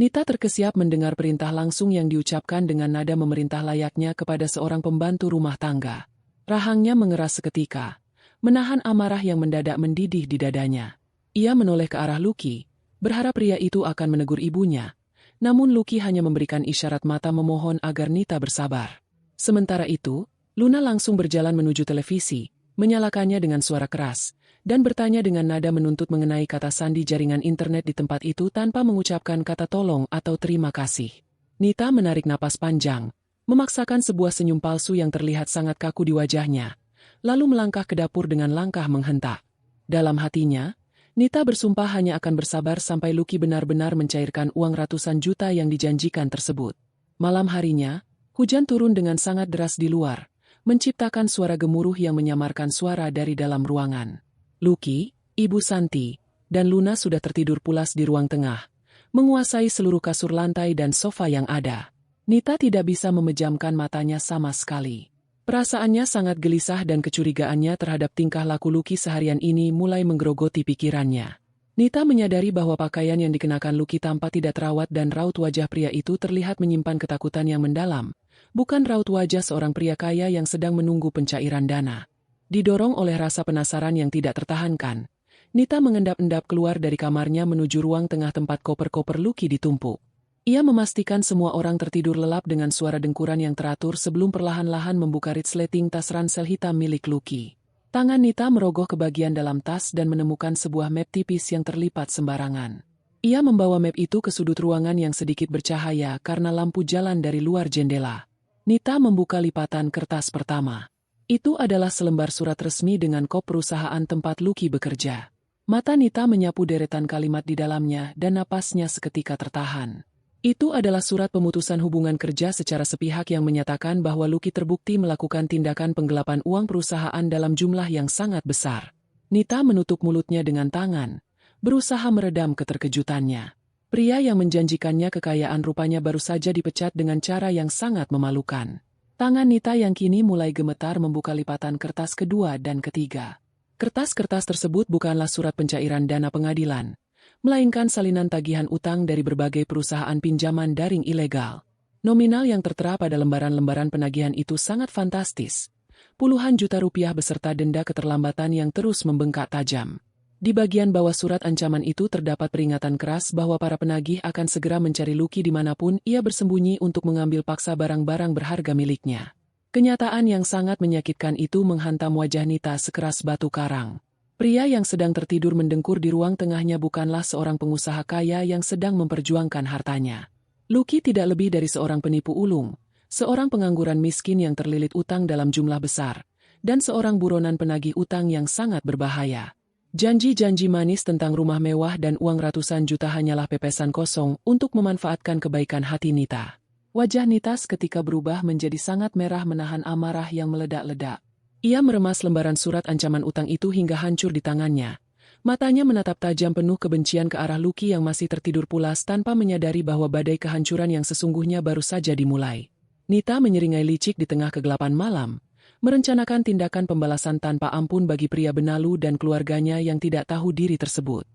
Nita terkesiap mendengar perintah langsung yang diucapkan dengan nada memerintah layaknya kepada seorang pembantu rumah tangga. Rahangnya mengeras seketika, menahan amarah yang mendadak mendidih di dadanya. Ia menoleh ke arah Lucky, berharap pria itu akan menegur ibunya. Namun Lucky hanya memberikan isyarat mata memohon agar Nita bersabar. Sementara itu, Luna langsung berjalan menuju televisi, menyalakannya dengan suara keras, dan bertanya dengan nada menuntut mengenai kata sandi jaringan internet di tempat itu tanpa mengucapkan kata tolong atau terima kasih. Nita menarik napas panjang, memaksakan sebuah senyum palsu yang terlihat sangat kaku di wajahnya, lalu melangkah ke dapur dengan langkah menghentak. Dalam hatinya, Nita bersumpah hanya akan bersabar sampai Lucky benar-benar mencairkan uang ratusan juta yang dijanjikan tersebut. Malam harinya, hujan turun dengan sangat deras di luar, menciptakan suara gemuruh yang menyamarkan suara dari dalam ruangan. Lucky, Ibu Santi, dan Luna sudah tertidur pulas di ruang tengah, menguasai seluruh kasur lantai dan sofa yang ada. Nita tidak bisa memejamkan matanya sama sekali. Perasaannya sangat gelisah dan kecurigaannya terhadap tingkah laku Lucky seharian ini mulai menggerogoti pikirannya. Nita menyadari bahwa pakaian yang dikenakan Lucky tampak tidak terawat dan raut wajah pria itu terlihat menyimpan ketakutan yang mendalam, bukan raut wajah seorang pria kaya yang sedang menunggu pencairan dana. Didorong oleh rasa penasaran yang tidak tertahankan, Nita mengendap-endap keluar dari kamarnya menuju ruang tengah tempat koper-koper Lucky ditumpuk. Ia memastikan semua orang tertidur lelap dengan suara dengkuran yang teratur sebelum perlahan-lahan membuka resleting tas ransel hitam milik Lucky. Tangan Nita merogoh ke bagian dalam tas dan menemukan sebuah map tipis yang terlipat sembarangan. Ia membawa map itu ke sudut ruangan yang sedikit bercahaya karena lampu jalan dari luar jendela. Nita membuka lipatan kertas pertama. Itu adalah selembar surat resmi dengan kop perusahaan tempat Lucky bekerja. Mata Nita menyapu deretan kalimat di dalamnya dan napasnya seketika tertahan. Itu adalah surat pemutusan hubungan kerja secara sepihak yang menyatakan bahwa Lucky terbukti melakukan tindakan penggelapan uang perusahaan dalam jumlah yang sangat besar. Nita menutup mulutnya dengan tangan, berusaha meredam keterkejutannya. Pria yang menjanjikannya kekayaan rupanya baru saja dipecat dengan cara yang sangat memalukan. Tangan Nita yang kini mulai gemetar membuka lipatan kertas kedua dan ketiga. Kertas-kertas tersebut bukanlah surat pencairan dana pengadilan, melainkan salinan tagihan utang dari berbagai perusahaan pinjaman daring ilegal. Nominal yang tertera pada lembaran-lembaran penagihan itu sangat fantastis. Puluhan juta rupiah beserta denda keterlambatan yang terus membengkak tajam. Di bagian bawah surat ancaman itu terdapat peringatan keras bahwa para penagih akan segera mencari Lucky dimanapun ia bersembunyi untuk mengambil paksa barang-barang berharga miliknya. Kenyataan yang sangat menyakitkan itu menghantam wajah Nita sekeras batu karang. Pria yang sedang tertidur mendengkur di ruang tengahnya bukanlah seorang pengusaha kaya yang sedang memperjuangkan hartanya. Lucky tidak lebih dari seorang penipu ulung, seorang pengangguran miskin yang terlilit utang dalam jumlah besar, dan seorang buronan penagih utang yang sangat berbahaya. Janji-janji manis tentang rumah mewah dan uang ratusan juta hanyalah pepesan kosong untuk memanfaatkan kebaikan hati Nita. Wajah Nita seketika berubah menjadi sangat merah menahan amarah yang meledak-ledak. Ia meremas lembaran surat ancaman utang itu hingga hancur di tangannya. Matanya menatap tajam penuh kebencian ke arah Lucky yang masih tertidur pulas tanpa menyadari bahwa badai kehancuran yang sesungguhnya baru saja dimulai. Nita menyeringai licik di tengah kegelapan malam, merencanakan tindakan pembalasan tanpa ampun bagi pria benalu dan keluarganya yang tidak tahu diri tersebut.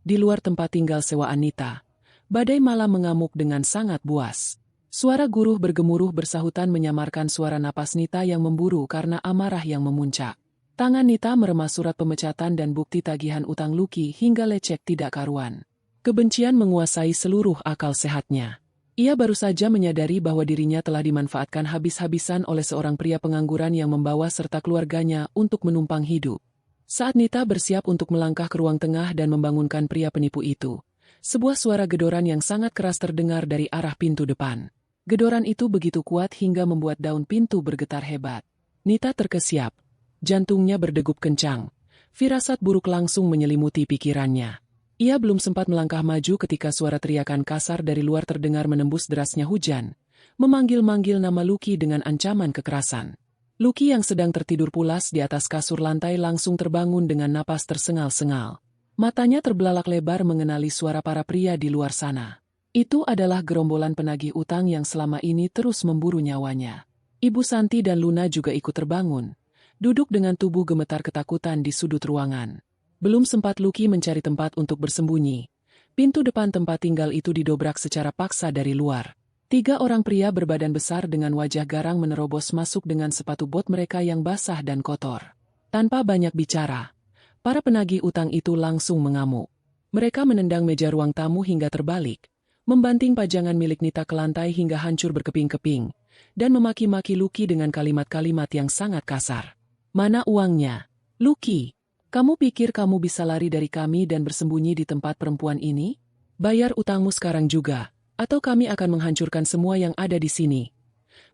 Di luar tempat tinggal sewaan Nita, badai malam mengamuk dengan sangat buas. Suara guruh bergemuruh bersahutan menyamarkan suara napas Nita yang memburu karena amarah yang memuncak. Tangan Nita meremas surat pemecatan dan bukti tagihan utang Lucky hingga lecek tidak karuan. Kebencian menguasai seluruh akal sehatnya. Ia baru saja menyadari bahwa dirinya telah dimanfaatkan habis-habisan oleh seorang pria pengangguran yang membawa serta keluarganya untuk menumpang hidup. Saat Nita bersiap untuk melangkah ke ruang tengah dan membangunkan pria penipu itu, sebuah suara gedoran yang sangat keras terdengar dari arah pintu depan. Gedoran itu begitu kuat hingga membuat daun pintu bergetar hebat. Nita terkesiap. Jantungnya berdegup kencang. Firasat buruk langsung menyelimuti pikirannya. Ia belum sempat melangkah maju ketika suara teriakan kasar dari luar terdengar menembus derasnya hujan, memanggil-manggil nama Lucky dengan ancaman kekerasan. Lucky yang sedang tertidur pulas di atas kasur lantai langsung terbangun dengan napas tersengal-sengal. Matanya terbelalak lebar mengenali suara para pria di luar sana. Itu adalah gerombolan penagih utang yang selama ini terus memburu nyawanya. Ibu Santi dan Luna juga ikut terbangun, duduk dengan tubuh gemetar ketakutan di sudut ruangan. Belum sempat Lucky mencari tempat untuk bersembunyi, pintu depan tempat tinggal itu didobrak secara paksa dari luar. 3 orang pria berbadan besar dengan wajah garang menerobos masuk dengan sepatu bot mereka yang basah dan kotor. Tanpa banyak bicara, para penagih utang itu langsung mengamuk. Mereka menendang meja ruang tamu hingga terbalik, membanting pajangan milik Nita ke lantai hingga hancur berkeping-keping, dan memaki-maki Lucky dengan kalimat-kalimat yang sangat kasar. "Mana uangnya? Lucky, kamu pikir kamu bisa lari dari kami dan bersembunyi di tempat perempuan ini? Bayar utangmu sekarang juga, atau kami akan menghancurkan semua yang ada di sini."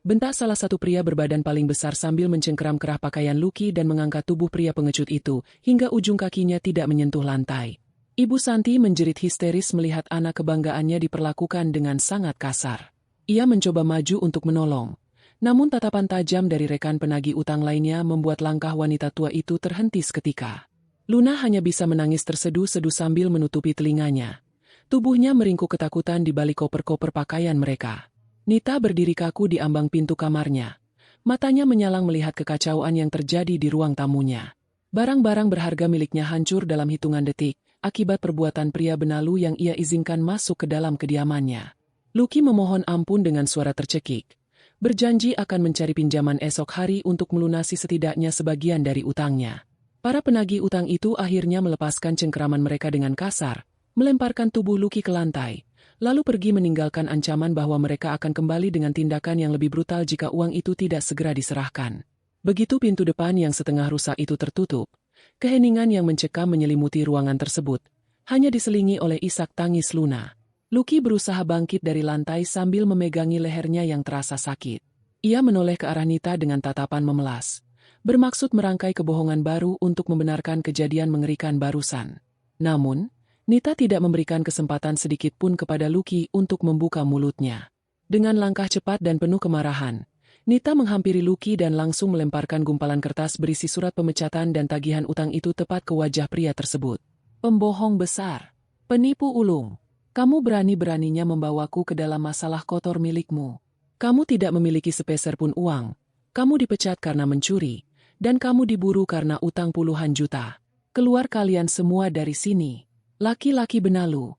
Bentak salah satu pria berbadan paling besar sambil mencengkeram kerah pakaian Lucky dan mengangkat tubuh pria pengecut itu, hingga ujung kakinya tidak menyentuh lantai. Ibu Santi menjerit histeris melihat anak kebanggaannya diperlakukan dengan sangat kasar. Ia mencoba maju untuk menolong. Namun tatapan tajam dari rekan penagih utang lainnya membuat langkah wanita tua itu terhenti seketika. Luna hanya bisa menangis terseduh-seduh sambil menutupi telinganya. Tubuhnya meringkuk ketakutan di balik koper-koper pakaian mereka. Nita berdiri kaku di ambang pintu kamarnya. Matanya menyalang melihat kekacauan yang terjadi di ruang tamunya. Barang-barang berharga miliknya hancur dalam hitungan detik, akibat perbuatan pria benalu yang ia izinkan masuk ke dalam kediamannya. Lucky memohon ampun dengan suara tercekik. Berjanji akan mencari pinjaman esok hari untuk melunasi setidaknya sebagian dari utangnya. Para penagih utang itu akhirnya melepaskan cengkeraman mereka dengan kasar, melemparkan tubuh Lucky ke lantai, lalu pergi meninggalkan ancaman bahwa mereka akan kembali dengan tindakan yang lebih brutal jika uang itu tidak segera diserahkan. Begitu pintu depan yang setengah rusak itu tertutup, keheningan yang mencekam menyelimuti ruangan tersebut, hanya diselingi oleh isak tangis Luna. Lucky berusaha bangkit dari lantai sambil memegangi lehernya yang terasa sakit. Ia menoleh ke arah Nita dengan tatapan memelas, bermaksud merangkai kebohongan baru untuk membenarkan kejadian mengerikan barusan. Namun, Nita tidak memberikan kesempatan sedikit pun kepada Lucky untuk membuka mulutnya. Dengan langkah cepat dan penuh kemarahan, Nita menghampiri Lucky dan langsung melemparkan gumpalan kertas berisi surat pemecatan dan tagihan utang itu tepat ke wajah pria tersebut. "Pembohong besar, penipu ulung. Kamu berani-beraninya membawaku ke dalam masalah kotor milikmu. Kamu tidak memiliki sepeser pun uang. Kamu dipecat karena mencuri, dan kamu diburu karena utang puluhan juta. Keluar kalian semua dari sini. Laki-laki benalu,"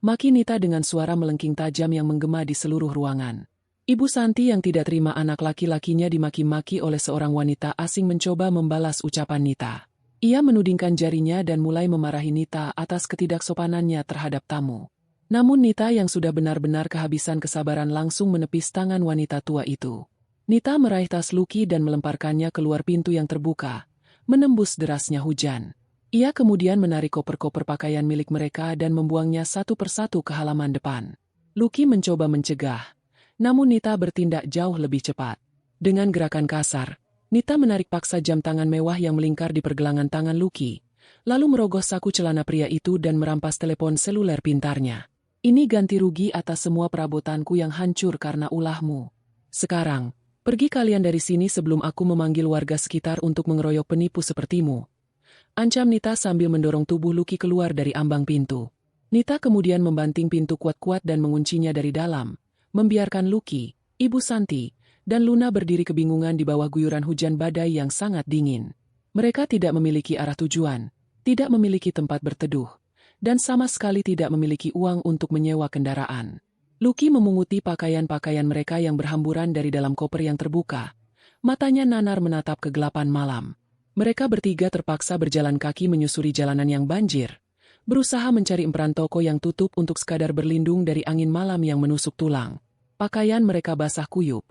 maki Nita dengan suara melengking tajam yang menggema di seluruh ruangan. Ibu Santi yang tidak terima anak laki-lakinya dimaki-maki oleh seorang wanita asing mencoba membalas ucapan Nita. Ia menudingkan jarinya dan mulai memarahi Nita atas ketidaksopanannya terhadap tamu. Namun Nita yang sudah benar-benar kehabisan kesabaran langsung menepis tangan wanita tua itu. Nita meraih tas Lucky dan melemparkannya keluar pintu yang terbuka, menembus derasnya hujan. Ia kemudian menarik koper-koper pakaian milik mereka dan membuangnya satu persatu ke halaman depan. Lucky mencoba mencegah, namun Nita bertindak jauh lebih cepat. Dengan gerakan kasar, Nita menarik paksa jam tangan mewah yang melingkar di pergelangan tangan Lucky, lalu merogoh saku celana pria itu dan merampas telepon seluler pintarnya. "Ini ganti rugi atas semua perabotanku yang hancur karena ulahmu. Sekarang, pergi kalian dari sini sebelum aku memanggil warga sekitar untuk mengeroyok penipu sepertimu," ancam Nita sambil mendorong tubuh Lucky keluar dari ambang pintu. Nita kemudian membanting pintu kuat-kuat dan menguncinya dari dalam, membiarkan Lucky, Ibu Santi, dan Luna berdiri kebingungan di bawah guyuran hujan badai yang sangat dingin. Mereka tidak memiliki arah tujuan, tidak memiliki tempat berteduh, dan sama sekali tidak memiliki uang untuk menyewa kendaraan. Lucky memunguti pakaian-pakaian mereka yang berhamburan dari dalam koper yang terbuka. Matanya nanar menatap kegelapan malam. Mereka bertiga terpaksa berjalan kaki menyusuri jalanan yang banjir, berusaha mencari emperan toko yang tutup untuk sekadar berlindung dari angin malam yang menusuk tulang. Pakaian mereka basah kuyup,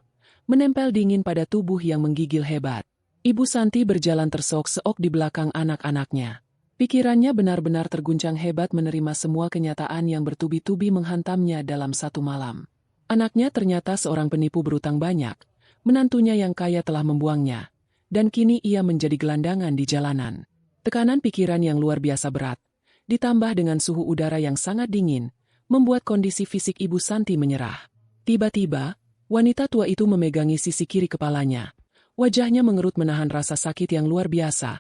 menempel dingin pada tubuh yang menggigil hebat. Ibu Santi berjalan terseok-seok di belakang anak-anaknya. Pikirannya benar-benar terguncang hebat menerima semua kenyataan yang bertubi-tubi menghantamnya dalam satu malam. Anaknya ternyata seorang penipu berutang banyak, menantunya yang kaya telah membuangnya, dan kini ia menjadi gelandangan di jalanan. Tekanan pikiran yang luar biasa berat, ditambah dengan suhu udara yang sangat dingin, membuat kondisi fisik Ibu Santi menyerah. Tiba-tiba, wanita tua itu memegangi sisi kiri kepalanya. Wajahnya mengerut menahan rasa sakit yang luar biasa.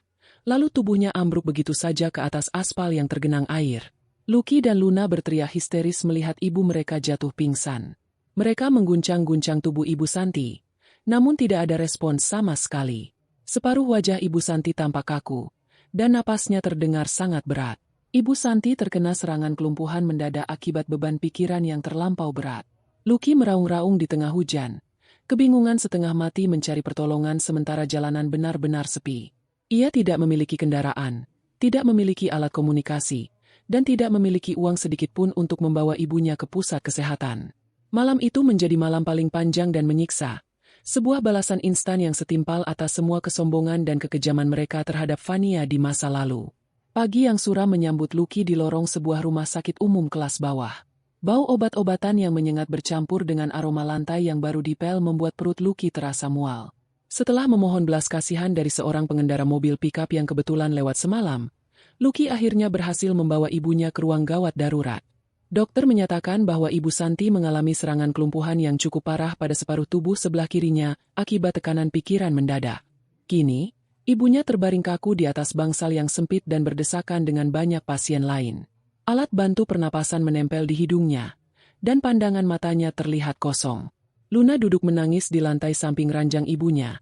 Lalu tubuhnya ambruk begitu saja ke atas aspal yang tergenang air. Lucky dan Luna berteriak histeris melihat ibu mereka jatuh pingsan. Mereka mengguncang-guncang tubuh Ibu Santi, namun tidak ada respons sama sekali. Separuh wajah Ibu Santi tampak kaku, dan napasnya terdengar sangat berat. Ibu Santi terkena serangan kelumpuhan mendadak akibat beban pikiran yang terlampau berat. Lucky meraung-raung di tengah hujan, kebingungan setengah mati mencari pertolongan sementara jalanan benar-benar sepi. Ia tidak memiliki kendaraan, tidak memiliki alat komunikasi, dan tidak memiliki uang sedikit pun untuk membawa ibunya ke pusat kesehatan. Malam itu menjadi malam paling panjang dan menyiksa. Sebuah balasan instan yang setimpal atas semua kesombongan dan kekejaman mereka terhadap Fania di masa lalu. Pagi yang suram menyambut Lucky di lorong sebuah rumah sakit umum kelas bawah. Bau obat-obatan yang menyengat bercampur dengan aroma lantai yang baru dipel membuat perut Lucky terasa mual. Setelah memohon belas kasihan dari seorang pengendara mobil pickup yang kebetulan lewat semalam, Lucky akhirnya berhasil membawa ibunya ke ruang gawat darurat. Dokter menyatakan bahwa Ibu Santi mengalami serangan kelumpuhan yang cukup parah pada separuh tubuh sebelah kirinya akibat tekanan pikiran mendadak. Kini, ibunya terbaring kaku di atas bangsal yang sempit dan berdesakan dengan banyak pasien lain. Alat bantu pernapasan menempel di hidungnya, dan pandangan matanya terlihat kosong. Luna duduk menangis di lantai samping ranjang ibunya.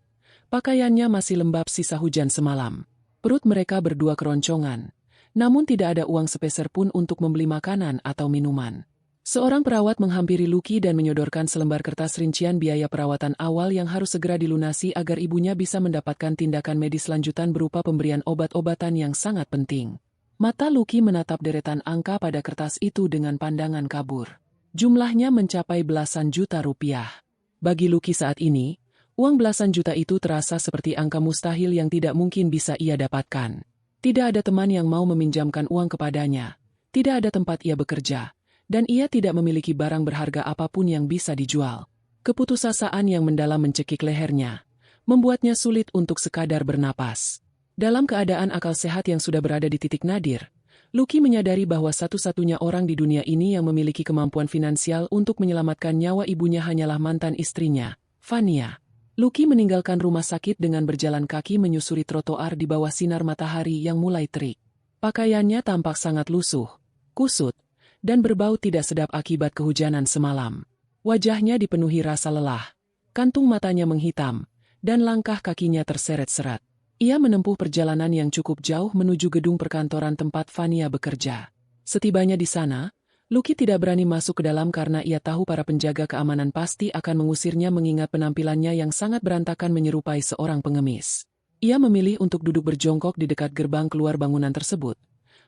Pakaiannya masih lembab sisa hujan semalam. Perut mereka berdua keroncongan. Namun tidak ada uang sepeser pun untuk membeli makanan atau minuman. Seorang perawat menghampiri Lucky dan menyodorkan selembar kertas rincian biaya perawatan awal yang harus segera dilunasi agar ibunya bisa mendapatkan tindakan medis lanjutan berupa pemberian obat-obatan yang sangat penting. Mata Lucky menatap deretan angka pada kertas itu dengan pandangan kabur. Jumlahnya mencapai belasan juta rupiah. Bagi Lucky saat ini, uang belasan juta itu terasa seperti angka mustahil yang tidak mungkin bisa ia dapatkan. Tidak ada teman yang mau meminjamkan uang kepadanya, tidak ada tempat ia bekerja, dan ia tidak memiliki barang berharga apapun yang bisa dijual. Keputusasaan yang mendalam mencekik lehernya, membuatnya sulit untuk sekadar bernapas. Dalam keadaan akal sehat yang sudah berada di titik nadir, Lucky menyadari bahwa satu-satunya orang di dunia ini yang memiliki kemampuan finansial untuk menyelamatkan nyawa ibunya hanyalah mantan istrinya, Fania. Lucky meninggalkan rumah sakit dengan berjalan kaki menyusuri trotoar di bawah sinar matahari yang mulai terik. Pakaiannya tampak sangat lusuh, kusut, dan berbau tidak sedap akibat kehujanan semalam. Wajahnya dipenuhi rasa lelah, kantung matanya menghitam, dan langkah kakinya terseret-seret. Ia menempuh perjalanan yang cukup jauh menuju gedung perkantoran tempat Fania bekerja. Setibanya di sana, Lucky tidak berani masuk ke dalam karena ia tahu para penjaga keamanan pasti akan mengusirnya mengingat penampilannya yang sangat berantakan menyerupai seorang pengemis. Ia memilih untuk duduk berjongkok di dekat gerbang keluar bangunan tersebut,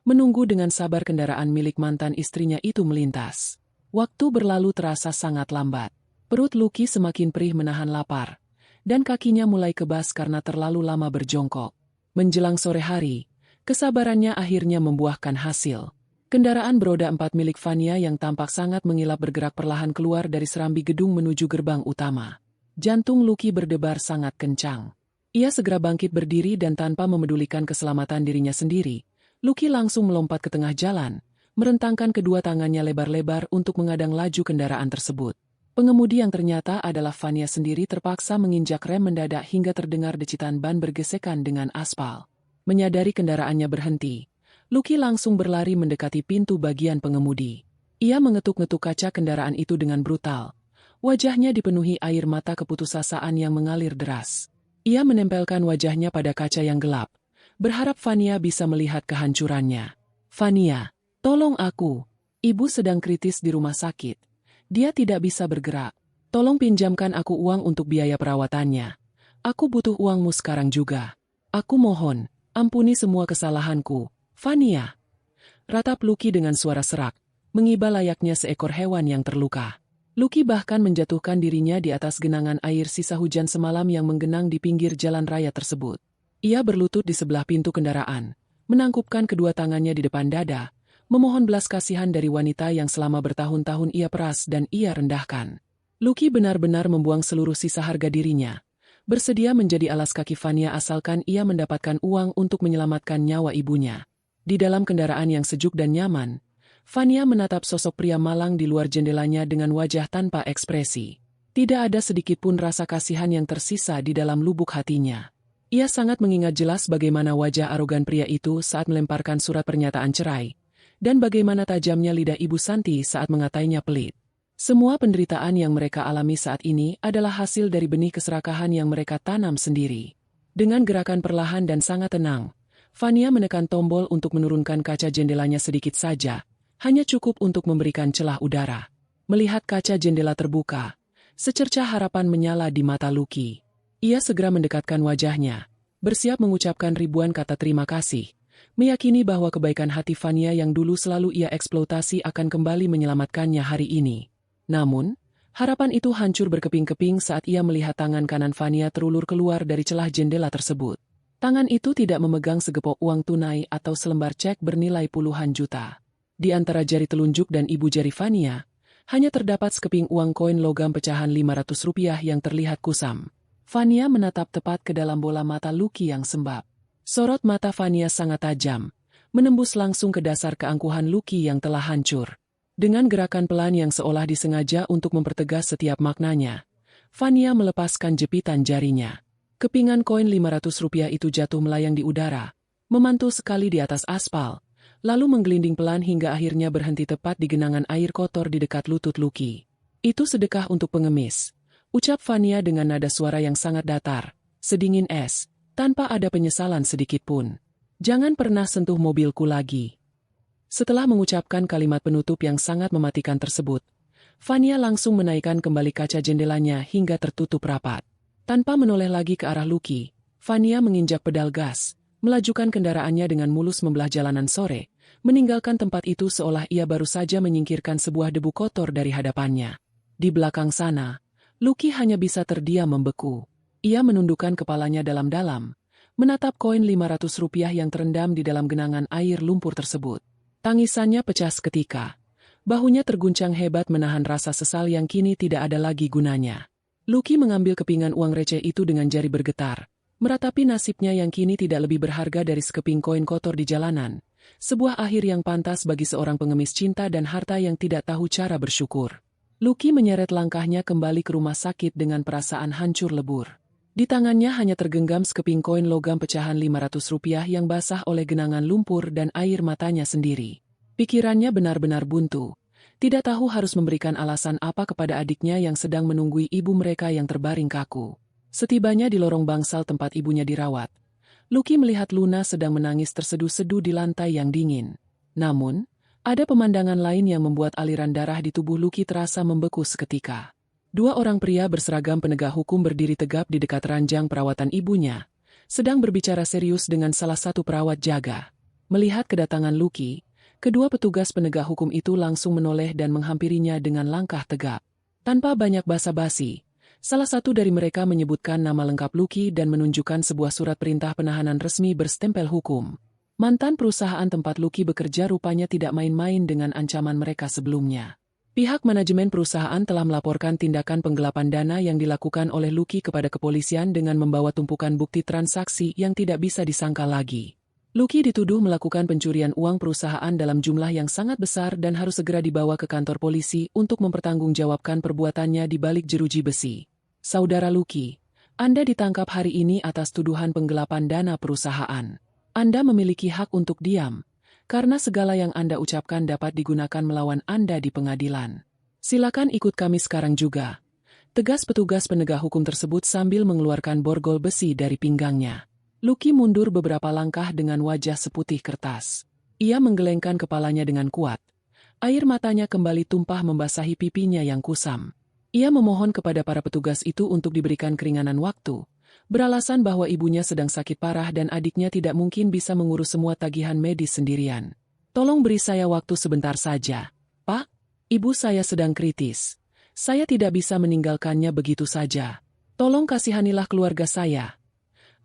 menunggu dengan sabar kendaraan milik mantan istrinya itu melintas. Waktu berlalu terasa sangat lambat. Perut Lucky semakin perih menahan lapar, dan kakinya mulai kebas karena terlalu lama berjongkok. Menjelang sore hari, kesabarannya akhirnya membuahkan hasil. Kendaraan beroda 4 milik Fania yang tampak sangat mengilap bergerak perlahan keluar dari serambi gedung menuju gerbang utama. Jantung Lucky berdebar sangat kencang. Ia segera bangkit berdiri dan tanpa memedulikan keselamatan dirinya sendiri, Lucky langsung melompat ke tengah jalan, merentangkan kedua tangannya lebar-lebar untuk mengadang laju kendaraan tersebut. Pengemudi yang ternyata adalah Fania sendiri terpaksa menginjak rem mendadak hingga terdengar decitan ban bergesekan dengan aspal. Menyadari kendaraannya berhenti, Lucky langsung berlari mendekati pintu bagian pengemudi. Ia mengetuk-ngetuk kaca kendaraan itu dengan brutal. Wajahnya dipenuhi air mata keputusasaan yang mengalir deras. Ia menempelkan wajahnya pada kaca yang gelap, berharap Fania bisa melihat kehancurannya. "Fania, tolong aku. Ibu sedang kritis di rumah sakit. Dia tidak bisa bergerak. Tolong pinjamkan aku uang untuk biaya perawatannya. Aku butuh uangmu sekarang juga. Aku mohon, ampuni semua kesalahanku, Fania." Ratap Lucky dengan suara serak, mengiba layaknya seekor hewan yang terluka. Lucky bahkan menjatuhkan dirinya di atas genangan air sisa hujan semalam yang menggenang di pinggir jalan raya tersebut. Ia berlutut di sebelah pintu kendaraan, menangkupkan kedua tangannya di depan dada, memohon belas kasihan dari wanita yang selama bertahun-tahun ia peras dan ia rendahkan. Lucky benar-benar membuang seluruh sisa harga dirinya, bersedia menjadi alas kaki Fania asalkan ia mendapatkan uang untuk menyelamatkan nyawa ibunya. Di dalam kendaraan yang sejuk dan nyaman, Fania menatap sosok pria malang di luar jendelanya dengan wajah tanpa ekspresi. Tidak ada sedikit pun rasa kasihan yang tersisa di dalam lubuk hatinya. Ia sangat mengingat jelas bagaimana wajah arogan pria itu saat melemparkan surat pernyataan cerai, dan bagaimana tajamnya lidah Ibu Santi saat mengatainya pelit. Semua penderitaan yang mereka alami saat ini adalah hasil dari benih keserakahan yang mereka tanam sendiri. Dengan gerakan perlahan dan sangat tenang, Fania menekan tombol untuk menurunkan kaca jendelanya sedikit saja, hanya cukup untuk memberikan celah udara. Melihat kaca jendela terbuka, secercah harapan menyala di mata Lucky. Ia segera mendekatkan wajahnya, bersiap mengucapkan ribuan kata terima kasih, meyakini bahwa kebaikan hati Fania yang dulu selalu ia eksploitasi akan kembali menyelamatkannya hari ini. Namun, harapan itu hancur berkeping-keping saat ia melihat tangan kanan Fania terulur keluar dari celah jendela tersebut. Tangan itu tidak memegang segepok uang tunai atau selembar cek bernilai puluhan juta. Di antara jari telunjuk dan ibu jari Fania, hanya terdapat sekeping uang koin logam pecahan Rp500 yang terlihat kusam. Fania menatap tepat ke dalam bola mata Lucky yang sembab. Sorot mata Fania sangat tajam, menembus langsung ke dasar keangkuhan Lucky yang telah hancur. Dengan gerakan pelan yang seolah disengaja untuk mempertegas setiap maknanya, Fania melepaskan jepitan jarinya. Kepingan koin Rp500 itu jatuh melayang di udara, memantul sekali di atas aspal, lalu menggelinding pelan hingga akhirnya berhenti tepat di genangan air kotor di dekat lutut Lucky. Itu sedekah untuk pengemis, ucap Fania dengan nada suara yang sangat datar, sedingin es, tanpa ada penyesalan sedikitpun. Jangan pernah sentuh mobilku lagi. Setelah mengucapkan kalimat penutup yang sangat mematikan tersebut, Fania langsung menaikkan kembali kaca jendelanya hingga tertutup rapat. Tanpa menoleh lagi ke arah Lucky, Fania menginjak pedal gas, melajukan kendaraannya dengan mulus membelah jalanan sore, meninggalkan tempat itu seolah ia baru saja menyingkirkan sebuah debu kotor dari hadapannya. Di belakang sana, Lucky hanya bisa terdiam membeku. Ia menundukkan kepalanya dalam-dalam, menatap koin Rp500 yang terendam di dalam genangan air lumpur tersebut. Tangisannya pecah seketika. Bahunya terguncang hebat menahan rasa sesal yang kini tidak ada lagi gunanya. Lucky mengambil kepingan uang receh itu dengan jari bergetar, meratapi nasibnya yang kini tidak lebih berharga dari sekeping koin kotor di jalanan, sebuah akhir yang pantas bagi seorang pengemis cinta dan harta yang tidak tahu cara bersyukur. Lucky menyeret langkahnya kembali ke rumah sakit dengan perasaan hancur lebur. Di tangannya hanya tergenggam sekeping koin logam pecahan Rp500 yang basah oleh genangan lumpur dan air matanya sendiri. Pikirannya benar-benar buntu. Tidak tahu harus memberikan alasan apa kepada adiknya yang sedang menunggui ibu mereka yang terbaring kaku. Setibanya di lorong bangsal tempat ibunya dirawat, Lucky melihat Luna sedang menangis terseduh-seduh di lantai yang dingin. Namun, ada pemandangan lain yang membuat aliran darah di tubuh Lucky terasa membeku seketika. Dua orang pria berseragam penegak hukum berdiri tegap di dekat ranjang perawatan ibunya, sedang berbicara serius dengan salah satu perawat jaga. Melihat kedatangan Lucky, kedua petugas penegak hukum itu langsung menoleh dan menghampirinya dengan langkah tegap. Tanpa banyak basa-basi, salah satu dari mereka menyebutkan nama lengkap Lucky dan menunjukkan sebuah surat perintah penahanan resmi berstempel hukum. Mantan perusahaan tempat Lucky bekerja rupanya tidak main-main dengan ancaman mereka sebelumnya. Pihak manajemen perusahaan telah melaporkan tindakan penggelapan dana yang dilakukan oleh Lucky kepada kepolisian dengan membawa tumpukan bukti transaksi yang tidak bisa disangkal lagi. Lucky dituduh melakukan pencurian uang perusahaan dalam jumlah yang sangat besar dan harus segera dibawa ke kantor polisi untuk mempertanggungjawabkan perbuatannya di balik jeruji besi. Saudara Lucky, Anda ditangkap hari ini atas tuduhan penggelapan dana perusahaan. Anda memiliki hak untuk diam, karena segala yang Anda ucapkan dapat digunakan melawan Anda di pengadilan. Silakan ikut kami sekarang juga. Tegas petugas penegak hukum tersebut sambil mengeluarkan borgol besi dari pinggangnya. Lucky mundur beberapa langkah dengan wajah seputih kertas. Ia menggelengkan kepalanya dengan kuat. Air matanya kembali tumpah membasahi pipinya yang kusam. Ia memohon kepada para petugas itu untuk diberikan keringanan waktu, beralasan bahwa ibunya sedang sakit parah dan adiknya tidak mungkin bisa mengurus semua tagihan medis sendirian. Tolong beri saya waktu sebentar saja, Pak. Ibu saya sedang kritis. Saya tidak bisa meninggalkannya begitu saja. Tolong kasihanilah keluarga saya.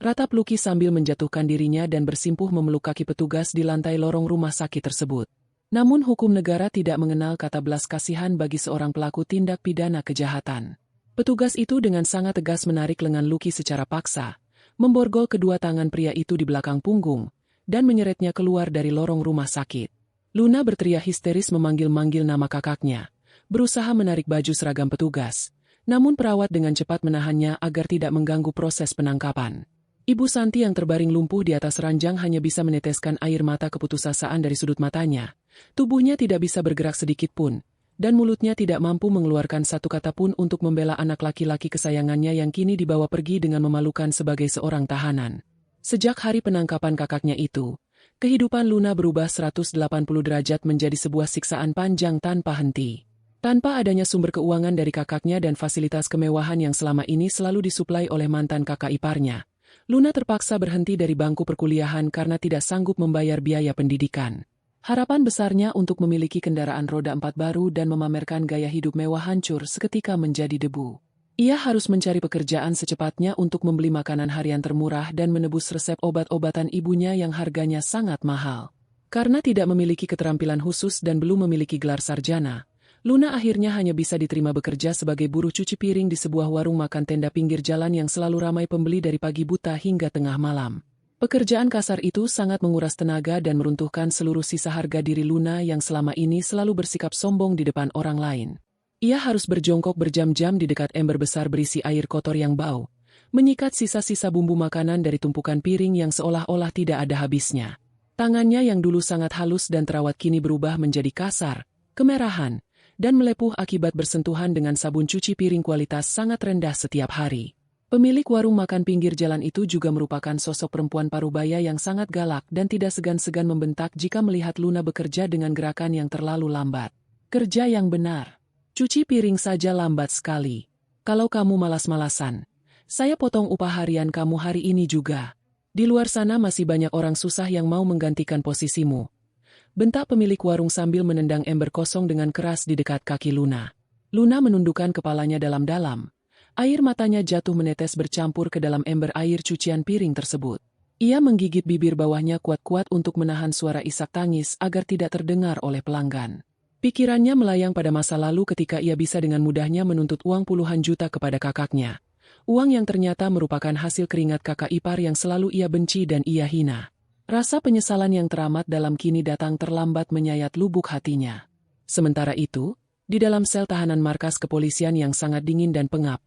Ratap Lucky sambil menjatuhkan dirinya dan bersimpuh memeluk kaki petugas di lantai lorong rumah sakit tersebut. Namun hukum negara tidak mengenal kata belas kasihan bagi seorang pelaku tindak pidana kejahatan. Petugas itu dengan sangat tegas menarik lengan Lucky secara paksa, memborgol kedua tangan pria itu di belakang punggung, dan menyeretnya keluar dari lorong rumah sakit. Luna berteriak histeris memanggil-manggil nama kakaknya, berusaha menarik baju seragam petugas, namun perawat dengan cepat menahannya agar tidak mengganggu proses penangkapan. Ibu Santi yang terbaring lumpuh di atas ranjang hanya bisa meneteskan air mata keputusasaan dari sudut matanya. Tubuhnya tidak bisa bergerak sedikit pun, dan mulutnya tidak mampu mengeluarkan satu kata pun untuk membela anak laki-laki kesayangannya yang kini dibawa pergi dengan memalukan sebagai seorang tahanan. Sejak hari penangkapan kakaknya itu, kehidupan Luna berubah 180 derajat menjadi sebuah siksaan panjang tanpa henti. Tanpa adanya sumber keuangan dari kakaknya dan fasilitas kemewahan yang selama ini selalu disuplai oleh mantan kakak iparnya, Luna terpaksa berhenti dari bangku perkuliahan karena tidak sanggup membayar biaya pendidikan. Harapan besarnya untuk memiliki kendaraan roda 4 baru dan memamerkan gaya hidup mewah hancur seketika menjadi debu. Ia harus mencari pekerjaan secepatnya untuk membeli makanan harian termurah dan menebus resep obat-obatan ibunya yang harganya sangat mahal. Karena tidak memiliki keterampilan khusus dan belum memiliki gelar sarjana, Luna akhirnya hanya bisa diterima bekerja sebagai buruh cuci piring di sebuah warung makan tenda pinggir jalan yang selalu ramai pembeli dari pagi buta hingga tengah malam. Pekerjaan kasar itu sangat menguras tenaga dan meruntuhkan seluruh sisa harga diri Luna yang selama ini selalu bersikap sombong di depan orang lain. Ia harus berjongkok berjam-jam di dekat ember besar berisi air kotor yang bau, menyikat sisa-sisa bumbu makanan dari tumpukan piring yang seolah-olah tidak ada habisnya. Tangannya yang dulu sangat halus dan terawat kini berubah menjadi kasar, kemerahan, dan melepuh akibat bersentuhan dengan sabun cuci piring kualitas sangat rendah setiap hari. Pemilik warung makan pinggir jalan itu juga merupakan sosok perempuan parubaya yang sangat galak dan tidak segan-segan membentak jika melihat Luna bekerja dengan gerakan yang terlalu lambat. Kerja yang benar. Cuci piring saja lambat sekali. Kalau kamu malas-malasan, saya potong upah harian kamu hari ini juga. Di luar sana masih banyak orang susah yang mau menggantikan posisimu. Bentak pemilik warung sambil menendang ember kosong dengan keras di dekat kaki Luna. Luna menundukkan kepalanya dalam-dalam. Air matanya jatuh menetes bercampur ke dalam ember air cucian piring tersebut. Ia menggigit bibir bawahnya kuat-kuat untuk menahan suara isak tangis agar tidak terdengar oleh pelanggan. Pikirannya melayang pada masa lalu ketika ia bisa dengan mudahnya menuntut uang puluhan juta kepada kakaknya. Uang yang ternyata merupakan hasil keringat kakak ipar yang selalu ia benci dan ia hina. Rasa penyesalan yang teramat dalam kini datang terlambat menyayat lubuk hatinya. Sementara itu, di dalam sel tahanan markas kepolisian yang sangat dingin dan pengap,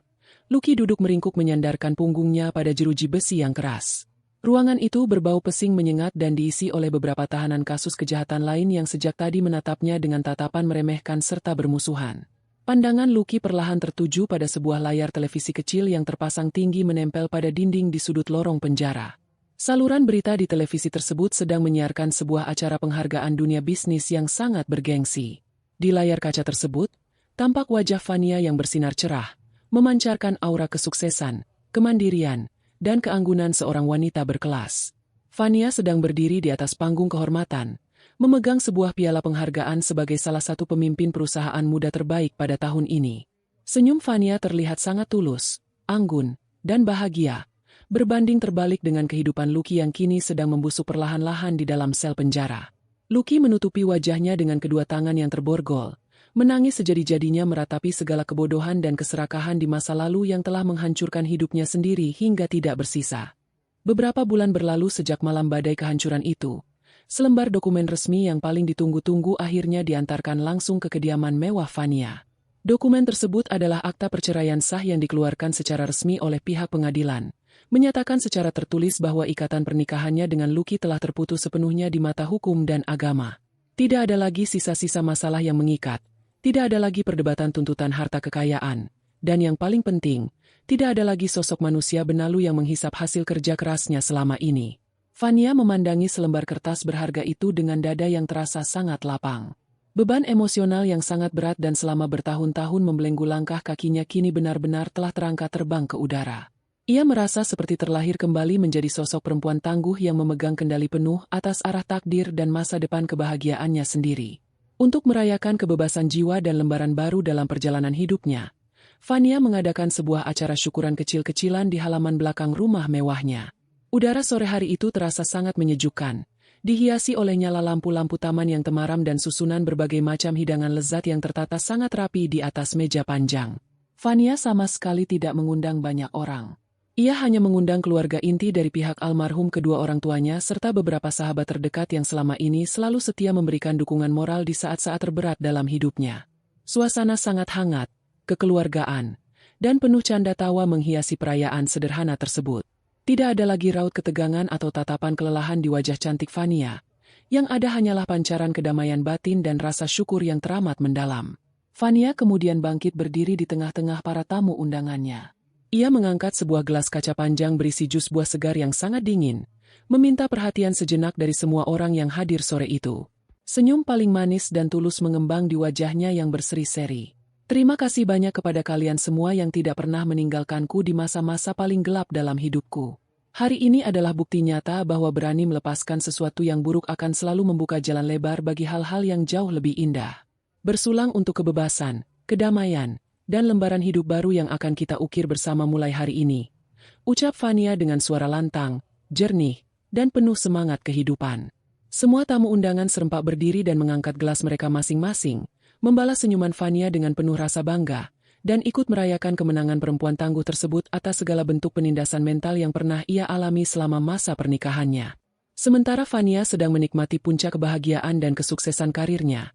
Lucky duduk meringkuk menyandarkan punggungnya pada jeruji besi yang keras. Ruangan itu berbau pesing menyengat dan diisi oleh beberapa tahanan kasus kejahatan lain yang sejak tadi menatapnya dengan tatapan meremehkan serta bermusuhan. Pandangan Lucky perlahan tertuju pada sebuah layar televisi kecil yang terpasang tinggi menempel pada dinding di sudut lorong penjara. Saluran berita di televisi tersebut sedang menyiarkan sebuah acara penghargaan dunia bisnis yang sangat bergengsi. Di layar kaca tersebut, tampak wajah Fania yang bersinar cerah, memancarkan aura kesuksesan, kemandirian, dan keanggunan seorang wanita berkelas. Fania sedang berdiri di atas panggung kehormatan, memegang sebuah piala penghargaan sebagai salah satu pemimpin perusahaan muda terbaik pada tahun ini. Senyum Fania terlihat sangat tulus, anggun, dan bahagia, berbanding terbalik dengan kehidupan Lucky yang kini sedang membusuk perlahan-lahan di dalam sel penjara. Lucky menutupi wajahnya dengan kedua tangan yang terborgol, menangis sejadi-jadinya meratapi segala kebodohan dan keserakahan di masa lalu yang telah menghancurkan hidupnya sendiri hingga tidak bersisa. Beberapa bulan berlalu sejak malam badai kehancuran itu, selembar dokumen resmi yang paling ditunggu-tunggu akhirnya diantarkan langsung ke kediaman mewah Fania. Dokumen tersebut adalah akta perceraian sah yang dikeluarkan secara resmi oleh pihak pengadilan, menyatakan secara tertulis bahwa ikatan pernikahannya dengan Lucky telah terputus sepenuhnya di mata hukum dan agama. Tidak ada lagi sisa-sisa masalah yang mengikat. Tidak ada lagi perdebatan tuntutan harta kekayaan, dan yang paling penting, tidak ada lagi sosok manusia benalu yang menghisap hasil kerja kerasnya selama ini. Fania memandangi selembar kertas berharga itu dengan dada yang terasa sangat lapang. Beban emosional yang sangat berat dan selama bertahun-tahun membelenggu langkah kakinya kini benar-benar telah terangkat terbang ke udara. Ia merasa seperti terlahir kembali menjadi sosok perempuan tangguh yang memegang kendali penuh atas arah takdir dan masa depan kebahagiaannya sendiri. Untuk merayakan kebebasan jiwa dan lembaran baru dalam perjalanan hidupnya, Fania mengadakan sebuah acara syukuran kecil-kecilan di halaman belakang rumah mewahnya. Udara sore hari itu terasa sangat menyejukkan, dihiasi oleh nyala lampu-lampu taman yang temaram dan susunan berbagai macam hidangan lezat yang tertata sangat rapi di atas meja panjang. Fania sama sekali tidak mengundang banyak orang. Ia hanya mengundang keluarga inti dari pihak almarhum kedua orang tuanya serta beberapa sahabat terdekat yang selama ini selalu setia memberikan dukungan moral di saat-saat terberat dalam hidupnya. Suasana sangat hangat, kekeluargaan, dan penuh canda tawa menghiasi perayaan sederhana tersebut. Tidak ada lagi raut ketegangan atau tatapan kelelahan di wajah cantik Fania. Yang ada hanyalah pancaran kedamaian batin dan rasa syukur yang teramat mendalam. Fania kemudian bangkit berdiri di tengah-tengah para tamu undangannya. Ia mengangkat sebuah gelas kaca panjang berisi jus buah segar yang sangat dingin, meminta perhatian sejenak dari semua orang yang hadir sore itu. Senyum paling manis dan tulus mengembang di wajahnya yang berseri-seri. Terima kasih banyak kepada kalian semua yang tidak pernah meninggalkanku di masa-masa paling gelap dalam hidupku. Hari ini adalah bukti nyata bahwa berani melepaskan sesuatu yang buruk akan selalu membuka jalan lebar bagi hal-hal yang jauh lebih indah. Bersulang untuk kebebasan, kedamaian, dan lembaran hidup baru yang akan kita ukir bersama mulai hari ini. Ucap Fania dengan suara lantang, jernih, dan penuh semangat kehidupan. Semua tamu undangan serempak berdiri dan mengangkat gelas mereka masing-masing, membalas senyuman Fania dengan penuh rasa bangga, dan ikut merayakan kemenangan perempuan tangguh tersebut atas segala bentuk penindasan mental yang pernah ia alami selama masa pernikahannya. Sementara Fania sedang menikmati puncak kebahagiaan dan kesuksesan karirnya,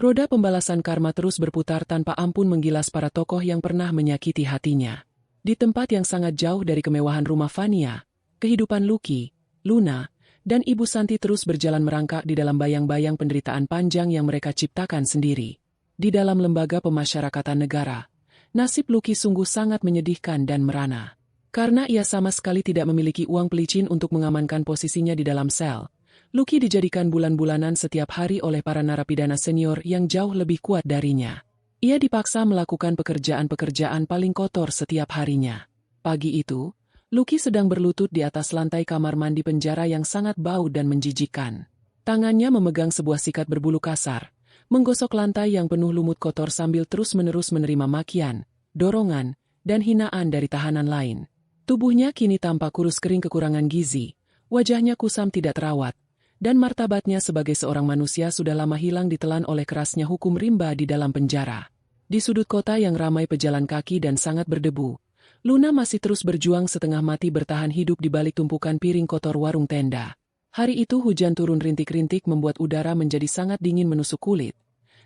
roda pembalasan karma terus berputar tanpa ampun menggilas para tokoh yang pernah menyakiti hatinya. Di tempat yang sangat jauh dari kemewahan rumah Fania, kehidupan Lucky, Luna, dan Ibu Santi terus berjalan merangkak di dalam bayang-bayang penderitaan panjang yang mereka ciptakan sendiri. Di dalam lembaga pemasyarakatan negara, nasib Lucky sungguh sangat menyedihkan dan merana. Karena ia sama sekali tidak memiliki uang pelicin untuk mengamankan posisinya di dalam sel, Lucky dijadikan bulan-bulanan setiap hari oleh para narapidana senior yang jauh lebih kuat darinya. Ia dipaksa melakukan pekerjaan-pekerjaan paling kotor setiap harinya. Pagi itu, Lucky sedang berlutut di atas lantai kamar mandi penjara yang sangat bau dan menjijikkan. Tangannya memegang sebuah sikat berbulu kasar, menggosok lantai yang penuh lumut kotor sambil terus-menerus menerima makian, dorongan, dan hinaan dari tahanan lain. Tubuhnya kini tampak kurus kering kekurangan gizi, wajahnya kusam tidak terawat, dan martabatnya sebagai seorang manusia sudah lama hilang ditelan oleh kerasnya hukum rimba di dalam penjara. Di sudut kota yang ramai pejalan kaki dan sangat berdebu, Luna masih terus berjuang setengah mati bertahan hidup di balik tumpukan piring kotor warung tenda. Hari itu hujan turun rintik-rintik membuat udara menjadi sangat dingin menusuk kulit.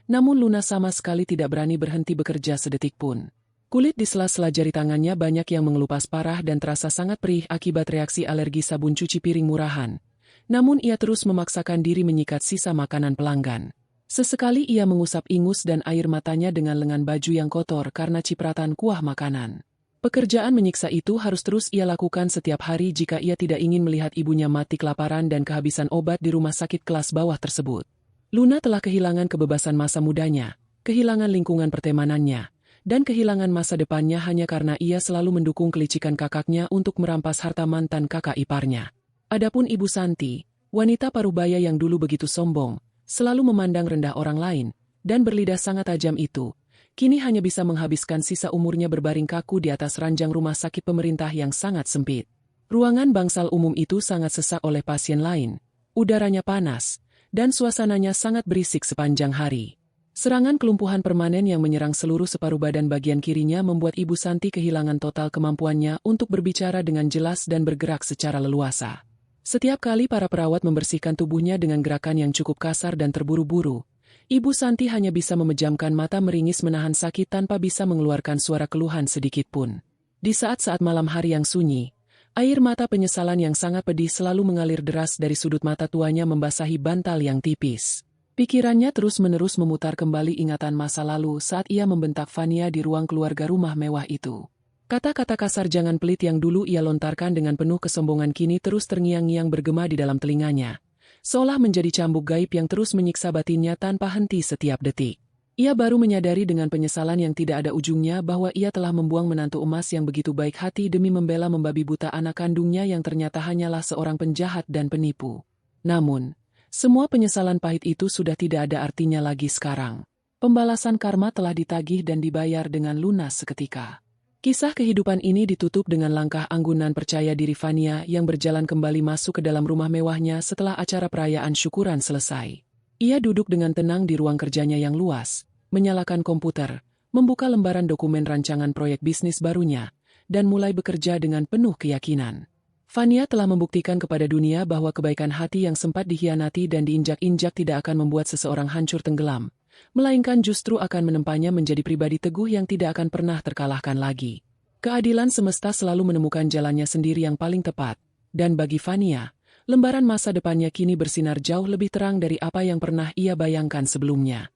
Namun Luna sama sekali tidak berani berhenti bekerja sedetik pun. Kulit di sela-sela jari tangannya banyak yang mengelupas parah dan terasa sangat perih akibat reaksi alergi sabun cuci piring murahan. Namun ia terus memaksakan diri menyikat sisa makanan pelanggan. Sesekali ia mengusap ingus dan air matanya dengan lengan baju yang kotor karena cipratan kuah makanan. Pekerjaan menyiksa itu harus terus ia lakukan setiap hari jika ia tidak ingin melihat ibunya mati kelaparan dan kehabisan obat di rumah sakit kelas bawah tersebut. Luna telah kehilangan kebebasan masa mudanya, kehilangan lingkungan pertemanannya, dan kehilangan masa depannya hanya karena ia selalu mendukung kelicikan kakaknya untuk merampas harta mantan kakak iparnya. Adapun Ibu Santi, wanita parubaya yang dulu begitu sombong, selalu memandang rendah orang lain, dan berlidah sangat tajam itu, kini hanya bisa menghabiskan sisa umurnya berbaring kaku di atas ranjang rumah sakit pemerintah yang sangat sempit. Ruangan bangsal umum itu sangat sesak oleh pasien lain, udaranya panas, dan suasananya sangat berisik sepanjang hari. Serangan kelumpuhan permanen yang menyerang seluruh separuh badan bagian kirinya membuat Ibu Santi kehilangan total kemampuannya untuk berbicara dengan jelas dan bergerak secara leluasa. Setiap kali para perawat membersihkan tubuhnya dengan gerakan yang cukup kasar dan terburu-buru, Ibu Santi hanya bisa memejamkan mata meringis menahan sakit tanpa bisa mengeluarkan suara keluhan sedikit pun. Di saat-saat malam hari yang sunyi, air mata penyesalan yang sangat pedih selalu mengalir deras dari sudut mata tuanya membasahi bantal yang tipis. Pikirannya terus-menerus memutar kembali ingatan masa lalu saat ia membentak Fania di ruang keluarga rumah mewah itu. Kata-kata kasar jangan pelit yang dulu ia lontarkan dengan penuh kesombongan kini terus terngiang-ngiang bergema di dalam telinganya, seolah menjadi cambuk gaib yang terus menyiksa batinnya tanpa henti setiap detik. Ia baru menyadari dengan penyesalan yang tidak ada ujungnya bahwa ia telah membuang menantu emas yang begitu baik hati demi membela membabi buta anak kandungnya yang ternyata hanyalah seorang penjahat dan penipu. Namun, semua penyesalan pahit itu sudah tidak ada artinya lagi sekarang. Pembalasan karma telah ditagih dan dibayar dengan lunas seketika. Kisah kehidupan ini ditutup dengan langkah anggunan percaya diri Fania yang berjalan kembali masuk ke dalam rumah mewahnya setelah acara perayaan syukuran selesai. Ia duduk dengan tenang di ruang kerjanya yang luas, menyalakan komputer, membuka lembaran dokumen rancangan proyek bisnis barunya, dan mulai bekerja dengan penuh keyakinan. Fania telah membuktikan kepada dunia bahwa kebaikan hati yang sempat dikhianati dan diinjak-injak tidak akan membuat seseorang hancur tenggelam, melainkan justru akan menempanya menjadi pribadi teguh yang tidak akan pernah terkalahkan lagi. Keadilan semesta selalu menemukan jalannya sendiri yang paling tepat, dan bagi Fania, lembaran masa depannya kini bersinar jauh lebih terang dari apa yang pernah ia bayangkan sebelumnya.